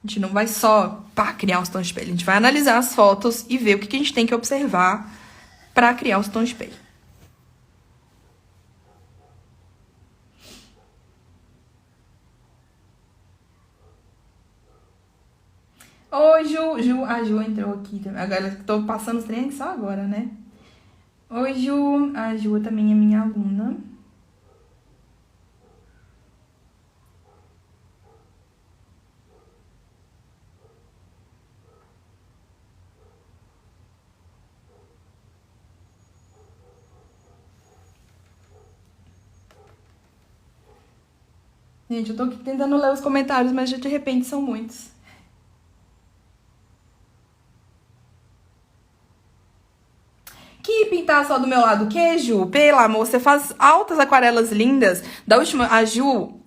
A gente não vai só criar os tons de pele, a gente vai analisar as fotos e ver o que a gente tem que observar para criar os tons de pele. Oi, Ju. A Ju entrou aqui. Agora eu tô passando os treinos só agora, né? Oi, Ju. A Ju também é minha aluna. Gente, eu tô aqui tentando ler os comentários, mas de repente são muitos. Que pintar só do meu lado o quê, Ju? Pelo amor, você faz altas aquarelas lindas. Da última, a Ju,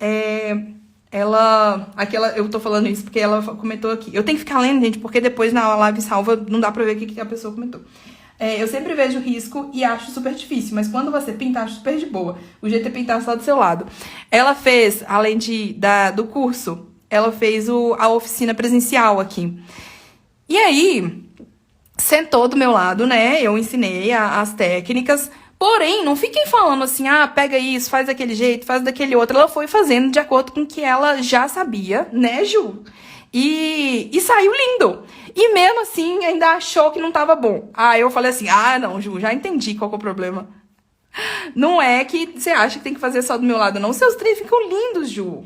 eu tô falando isso porque ela comentou aqui. Eu tenho que ficar lendo, gente, porque depois na live salva não dá pra ver o que a pessoa comentou. Eu sempre vejo risco e acho super difícil, mas quando você pinta, acho super de boa. O jeito é pintar só do seu lado. Ela fez, além do curso, ela fez a oficina presencial aqui. E aí, sentou do meu lado, né? Eu ensinei as técnicas. Porém, não fiquem falando assim, pega isso, faz daquele jeito, faz daquele outro. Ela foi fazendo de acordo com o que ela já sabia, né, Ju? E saiu lindo. E mesmo assim, ainda achou que não tava bom. Aí eu falei assim, não, Ju, já entendi qual que é o problema. Não é que você acha que tem que fazer só do meu lado, não. Seus treinos ficam lindos, Ju.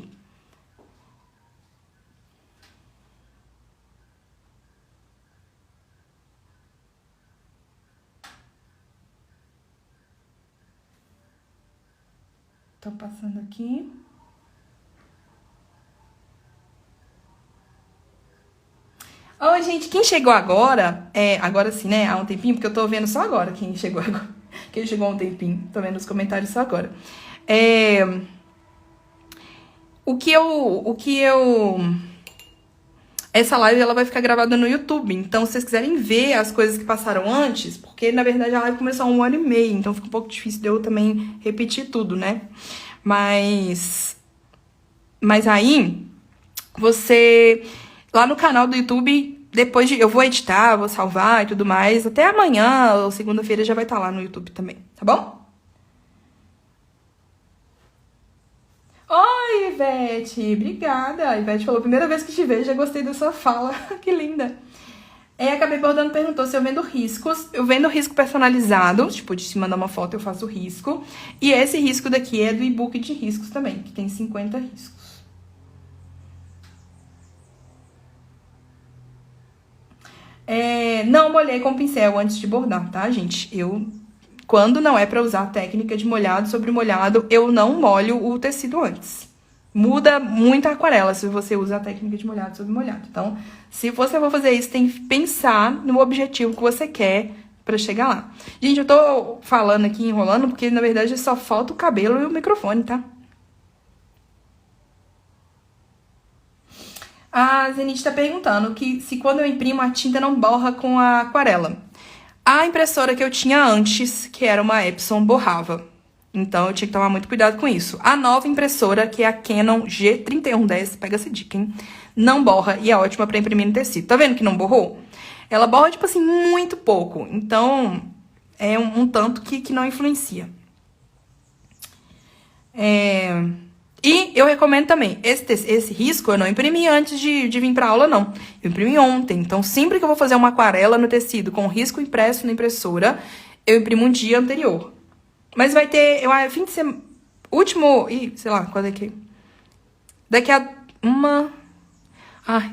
Tô passando aqui. Oi, gente, quem chegou agora, agora sim, né, há um tempinho, porque eu tô vendo só agora quem chegou agora, quem chegou há um tempinho, tô vendo os comentários só agora. Essa live, ela vai ficar gravada no YouTube, então se vocês quiserem ver as coisas que passaram antes, porque na verdade a live começou há 1h30, então fica um pouco difícil de eu também repetir tudo, né? Mas aí, você, lá no canal do YouTube, eu vou editar, vou salvar e tudo mais, até amanhã ou segunda-feira já vai estar lá no YouTube também, tá bom? Oi, Ivete, obrigada. A Ivete falou, primeira vez que te vejo, já gostei da sua fala, que linda. Acabei Bordando perguntou se eu vendo riscos. Eu vendo risco personalizado, tipo, de se mandar uma foto eu faço risco. E esse risco daqui é do e-book de riscos também, que tem 50 riscos. Não molhei com pincel antes de bordar, tá, gente? Quando não é pra usar a técnica de molhado sobre molhado, eu não molho o tecido antes. Muda muito a aquarela se você usa a técnica de molhado sobre molhado. Então, se você for fazer isso, tem que pensar no objetivo que você quer pra chegar lá. Gente, eu tô falando aqui, enrolando, porque na verdade só falta o cabelo e o microfone, tá? A Zenith tá perguntando se quando eu imprimo a tinta não borra com a aquarela. A impressora que eu tinha antes, que era uma Epson, borrava. Então, eu tinha que tomar muito cuidado com isso. A nova impressora, que é a Canon G3110, pega essa dica, hein? Não borra e é ótima pra imprimir no tecido. Tá vendo que não borrou? Ela borra, tipo assim, muito pouco. Então, é um tanto que não influencia. E eu recomendo também, esse risco eu não imprimi antes de vir pra aula, não. Eu imprimi ontem. Então, sempre que eu vou fazer uma aquarela no tecido com risco impresso na impressora, eu imprimo um dia anterior. Mas vai ter, fim de semana, sei lá, quando é que... Daqui a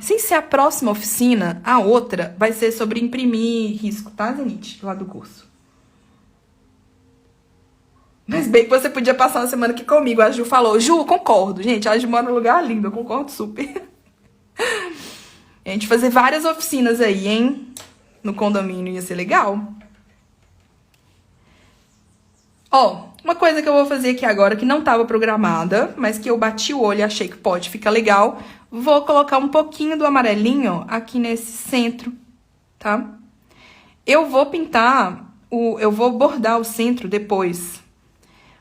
sem ser a próxima oficina, a outra vai ser sobre imprimir risco, tá, Zenith? Lá do curso. Mas bem que você podia passar uma semana aqui comigo. A Ju falou, Ju, concordo. Gente, a Ju mora num lugar lindo, eu concordo super. A gente fazer várias oficinas aí, hein? No condomínio ia ser legal. Uma coisa que eu vou fazer aqui agora, que não estava programada, mas que eu bati o olho e achei que pode ficar legal, vou colocar um pouquinho do amarelinho aqui nesse centro, tá? Eu vou bordar o centro depois,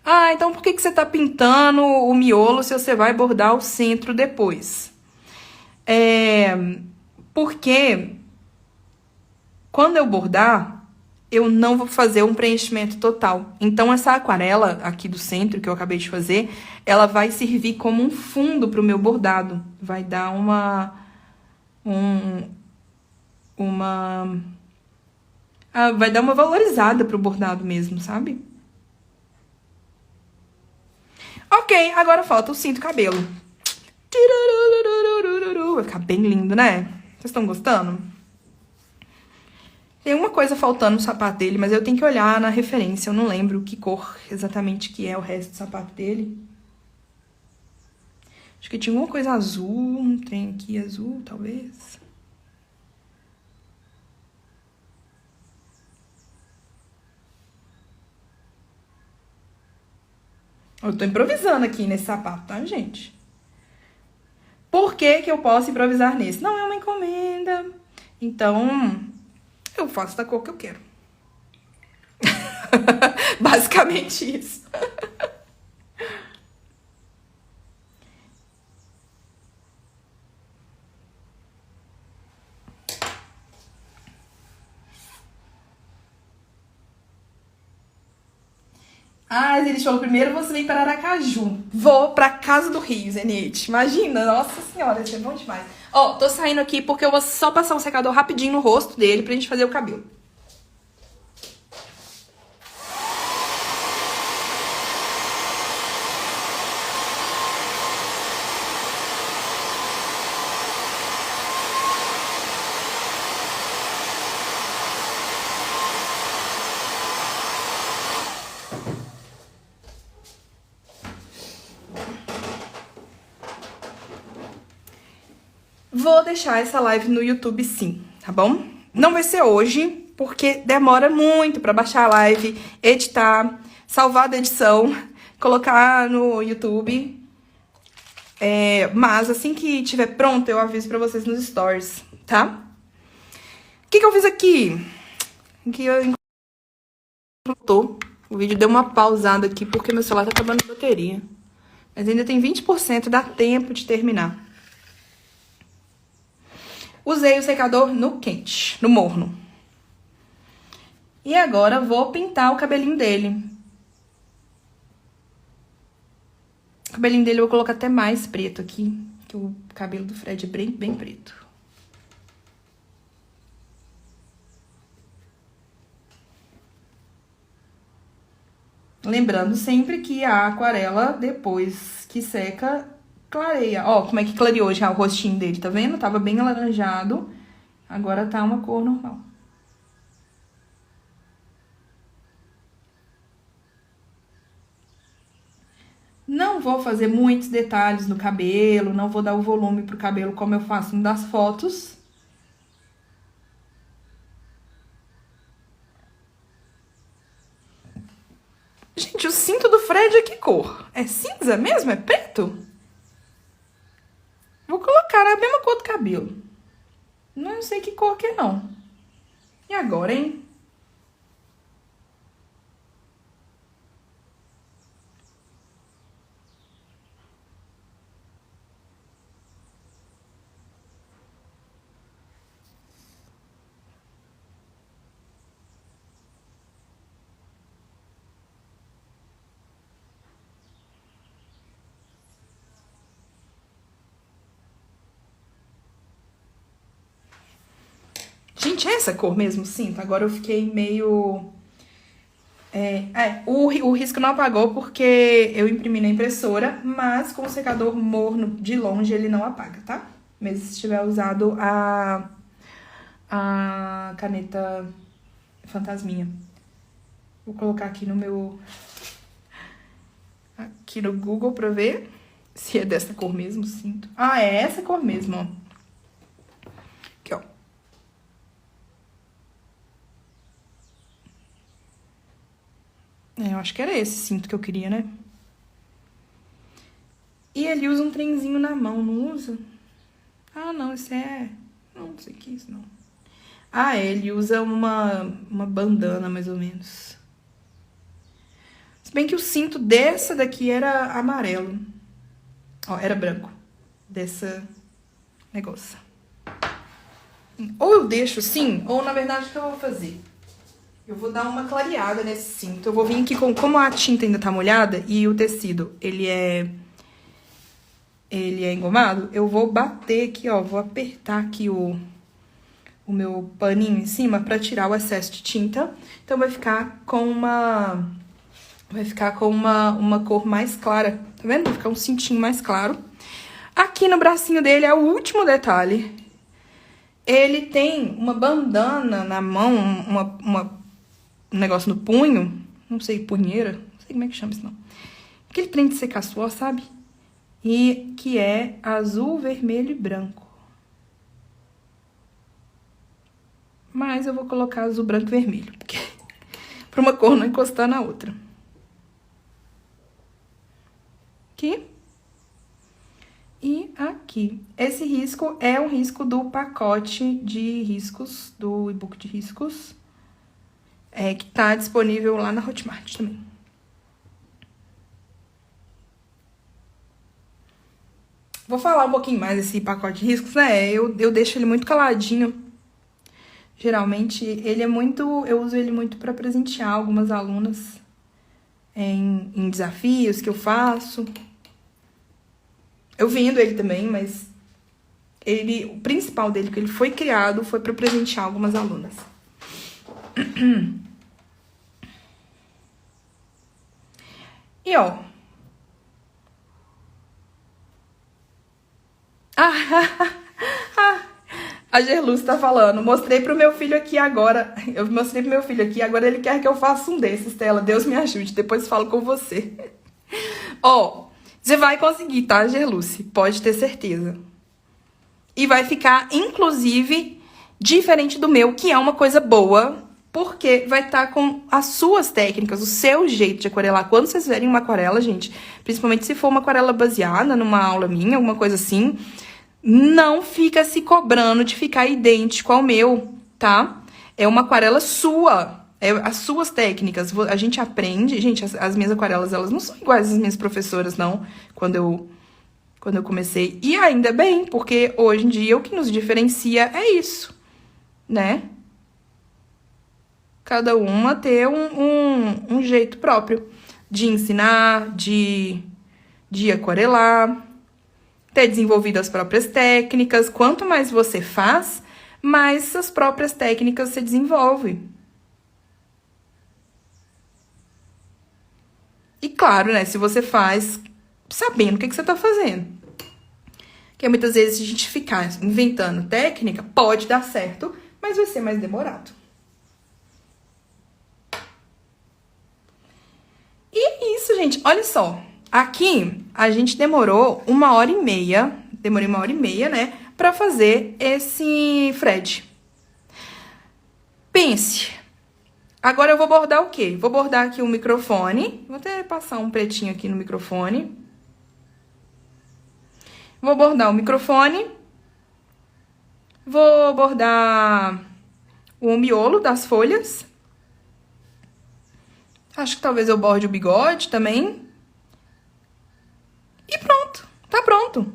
Ah, então por que que você tá pintando o miolo se você vai bordar o centro depois? Porque quando eu bordar, eu não vou fazer um preenchimento total. Então, essa aquarela aqui do centro que eu acabei de fazer, ela vai servir como um fundo pro meu bordado. Vai dar uma vai dar uma valorizada pro bordado mesmo, sabe? Ok, agora falta o cinto cabelo. Vai ficar bem lindo, né? Vocês estão gostando? Tem uma coisa faltando no sapato dele, mas eu tenho que olhar na referência. Eu não lembro que cor exatamente que é o resto do sapato dele. Acho que tinha uma coisa azul, um trem aqui azul, talvez. Eu tô improvisando aqui nesse sapato, tá, gente? Por que que eu posso improvisar nesse? Não é uma encomenda. Então, eu faço da cor que eu quero. Basicamente isso. Ah, ele falou, primeiro você vem para Aracaju. Vou pra casa do Rio, Zenite. Imagina, nossa senhora, isso é bom demais. Ó, tô saindo aqui porque eu vou só passar um secador rapidinho no rosto dele pra gente fazer o cabelo. Vou deixar essa live no YouTube sim, tá bom? Não vai ser hoje, porque demora muito pra baixar a live, editar, salvar da edição, colocar no YouTube. Mas assim que estiver pronto, eu aviso pra vocês nos stories, tá? O que que eu fiz aqui? Que eu o vídeo deu uma pausada aqui porque meu celular tá acabando de bateria. Mas ainda tem 20%, dá tempo de terminar. Usei o secador no quente, no morno. E agora vou pintar o cabelinho dele. O cabelinho dele eu vou colocar até mais preto aqui, que o cabelo do Fred é bem preto. Lembrando sempre que a aquarela, depois que seca, clareia. Ó, como é que clareou já o rostinho dele, tá vendo? Tava bem alaranjado, agora tá uma cor normal. Não vou fazer muitos detalhes no cabelo, não vou dar o volume pro cabelo como eu faço no das fotos. Gente, o cinto do Fred é que cor? É cinza mesmo? É preto? Vou colocar a mesma cor do cabelo. Não sei que cor que é, não. E agora, hein? Gente, é essa cor mesmo, o cinto? Agora eu fiquei meio... o risco não apagou porque eu imprimi na impressora, mas com o secador morno de longe ele não apaga, tá? Mesmo se tiver usado a caneta fantasminha. Vou colocar aqui no meu... Aqui no Google pra ver se é dessa cor mesmo o cinto. Ah, é essa cor mesmo, ó. Aqui, ó. Eu acho que era esse cinto que eu queria, né? E ele usa um trenzinho na mão, não usa? Ah, não, esse é... Não sei o que é isso, não. Ah, ele usa uma bandana, mais ou menos. Se bem que o cinto dessa daqui era amarelo. Ó, era branco. Dessa negócio. Ou eu deixo assim, ou na verdade o que eu vou fazer? Eu vou dar uma clareada nesse cinto. Eu vou vir aqui com... Como a tinta ainda tá molhada e o tecido, ele é engomado, eu vou bater aqui, ó. Vou apertar aqui o meu paninho em cima pra tirar o excesso de tinta. Então vai ficar com uma... Vai ficar com uma cor mais clara. Tá vendo? Vai ficar um cintinho mais claro. Aqui no bracinho dele é o último detalhe. Ele tem uma bandana na mão, um negócio no punho. Não sei, punheira. Não sei como é que chama isso, não. Aquele trem de secar suor, sabe? E que é azul, vermelho e branco. Mas eu vou colocar azul, branco e vermelho. Porque pra uma cor não encostar na outra. Aqui. E aqui. Esse risco é um risco do pacote de riscos, do e-book de riscos, que tá disponível lá na Hotmart também. Vou falar um pouquinho mais desse pacote de riscos, né? Eu deixo ele muito caladinho. Geralmente, ele é muito... Eu uso ele muito para presentear algumas alunas em desafios que eu faço. Eu vendo ele também, mas o principal dele, que ele foi criado, foi para presentear algumas alunas. E, ó. A Gerluz tá falando. Mostrei pro meu filho aqui agora. Eu mostrei pro meu filho aqui, agora ele quer que eu faça um desses, Stella. Deus me ajude, depois falo com você. Ó. Você vai conseguir, tá, Gerluce? Pode ter certeza. E vai ficar, inclusive, diferente do meu, que é uma coisa boa, porque vai estar com as suas técnicas, o seu jeito de aquarelar. Quando vocês verem uma aquarela, gente, principalmente se for uma aquarela baseada numa aula minha, alguma coisa assim, não fica se cobrando de ficar idêntico ao meu, tá? É uma aquarela sua. As suas técnicas, a gente aprende... Gente, as minhas aquarelas, elas não são iguais às minhas professoras, não. Quando eu comecei. E ainda bem, porque hoje em dia o que nos diferencia é isso, né? Cada uma ter um jeito próprio de ensinar, de aquarelar, ter desenvolvido as próprias técnicas. Quanto mais você faz, mais as próprias técnicas se desenvolvem. E claro, né, se você faz sabendo o que você tá fazendo. Porque muitas vezes se a gente ficar inventando técnica, pode dar certo, mas vai ser mais demorado. E isso, gente, olha só. Aqui, a gente demorou 1h30, demorei 1h30, né, pra fazer esse Fred. Pense. Agora eu vou bordar o quê? Vou bordar aqui o microfone. Vou até passar um pretinho aqui no microfone. Vou bordar o microfone. Vou bordar o miolo das folhas. Acho que talvez eu borde o bigode também. E pronto. Tá pronto.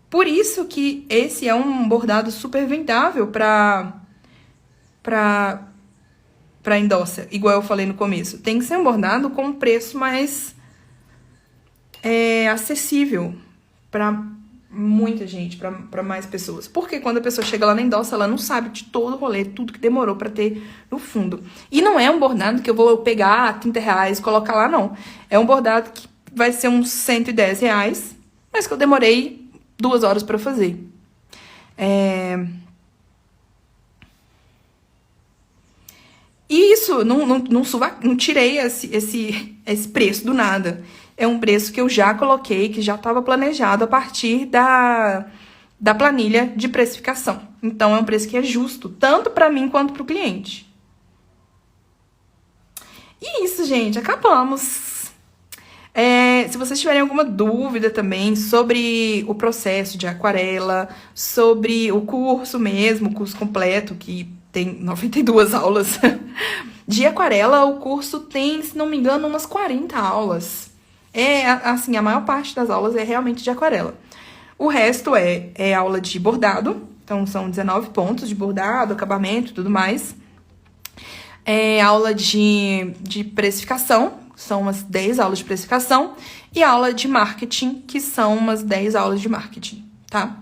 Por isso que esse é um bordado super vendável pra endossa, igual eu falei no começo. Tem que ser um bordado com um preço mais acessível para muita gente, para mais pessoas. Porque quando a pessoa chega lá na endossa, ela não sabe de todo o rolê, tudo que demorou para ter no fundo. E não é um bordado que eu vou pegar R$30 e colocar lá, não. É um bordado que vai ser uns R$110, mas que eu demorei 2 horas para fazer. E isso, não tirei esse preço do nada. É um preço que eu já coloquei, que já estava planejado a partir da planilha de precificação. Então, é um preço que é justo, tanto para mim quanto para o cliente. E isso, gente, acabamos. Se vocês tiverem alguma dúvida também sobre o processo de aquarela, sobre o curso mesmo, o curso completo, que tem 92 aulas. De aquarela, o curso tem, se não me engano, umas 40 aulas. Assim, a maior parte das aulas é realmente de aquarela. O resto é aula de bordado. Então, são 19 pontos de bordado, acabamento e tudo mais. Aula de precificação, são umas 10 aulas de precificação. E aula de marketing, que são umas 10 aulas de marketing, tá?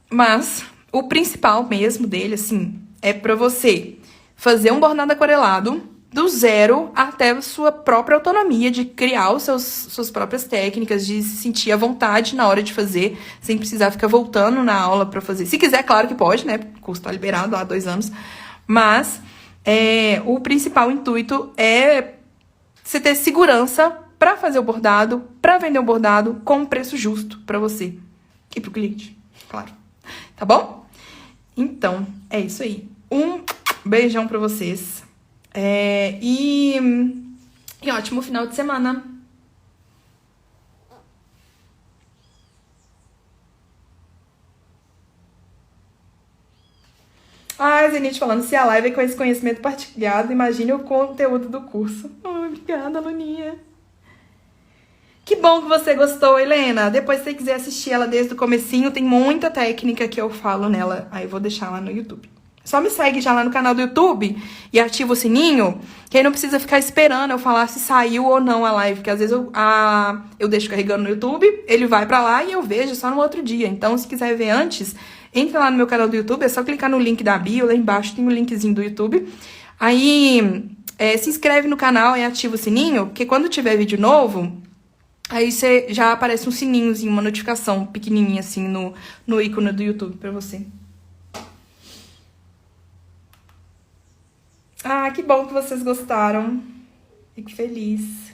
Mas o principal mesmo dele, assim, é pra você fazer um bordado aquarelado do zero até a sua própria autonomia, de criar suas próprias técnicas, de se sentir à vontade na hora de fazer, sem precisar ficar voltando na aula pra fazer. Se quiser, claro que pode, né? O curso tá liberado há 2 anos. Mas o principal intuito é você ter segurança pra fazer o bordado, pra vender o bordado com um preço justo pra você e pro cliente, claro. Tá bom? Então, é isso aí. Um beijão pra vocês. E ótimo final de semana. Ai, Zenite falando, se a live é com esse conhecimento partilhado, imagine o conteúdo do curso. Oh, obrigada, Luninha. Que bom que você gostou, Helena. Depois, se você quiser assistir ela desde o comecinho, tem muita técnica que eu falo nela. Aí eu vou deixar lá no YouTube. Só me segue já lá no canal do YouTube e ativa o sininho, que aí não precisa ficar esperando eu falar se saiu ou não a live, porque às vezes eu deixo carregando no YouTube, ele vai pra lá e eu vejo só no outro dia. Então, se quiser ver antes, entra lá no meu canal do YouTube, é só clicar no link da bio, lá embaixo tem o linkzinho do YouTube. Aí, se inscreve no canal e ativa o sininho, porque quando tiver vídeo novo, aí você já aparece um sininhozinho, uma notificação pequenininha assim no ícone do YouTube pra você. Ah, que bom que vocês gostaram. Fico feliz.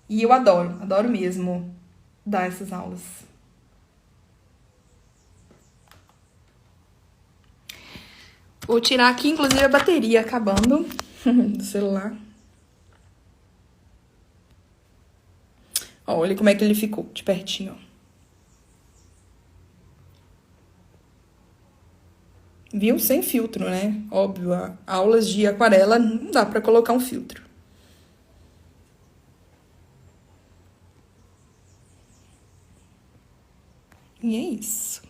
E eu adoro mesmo dar essas aulas. Vou tirar aqui, inclusive, a bateria acabando do celular. Ó, olha como é que ele ficou, de pertinho, ó. Viu? Sem filtro, né? Óbvio, aulas de aquarela não dá pra colocar um filtro. E é isso.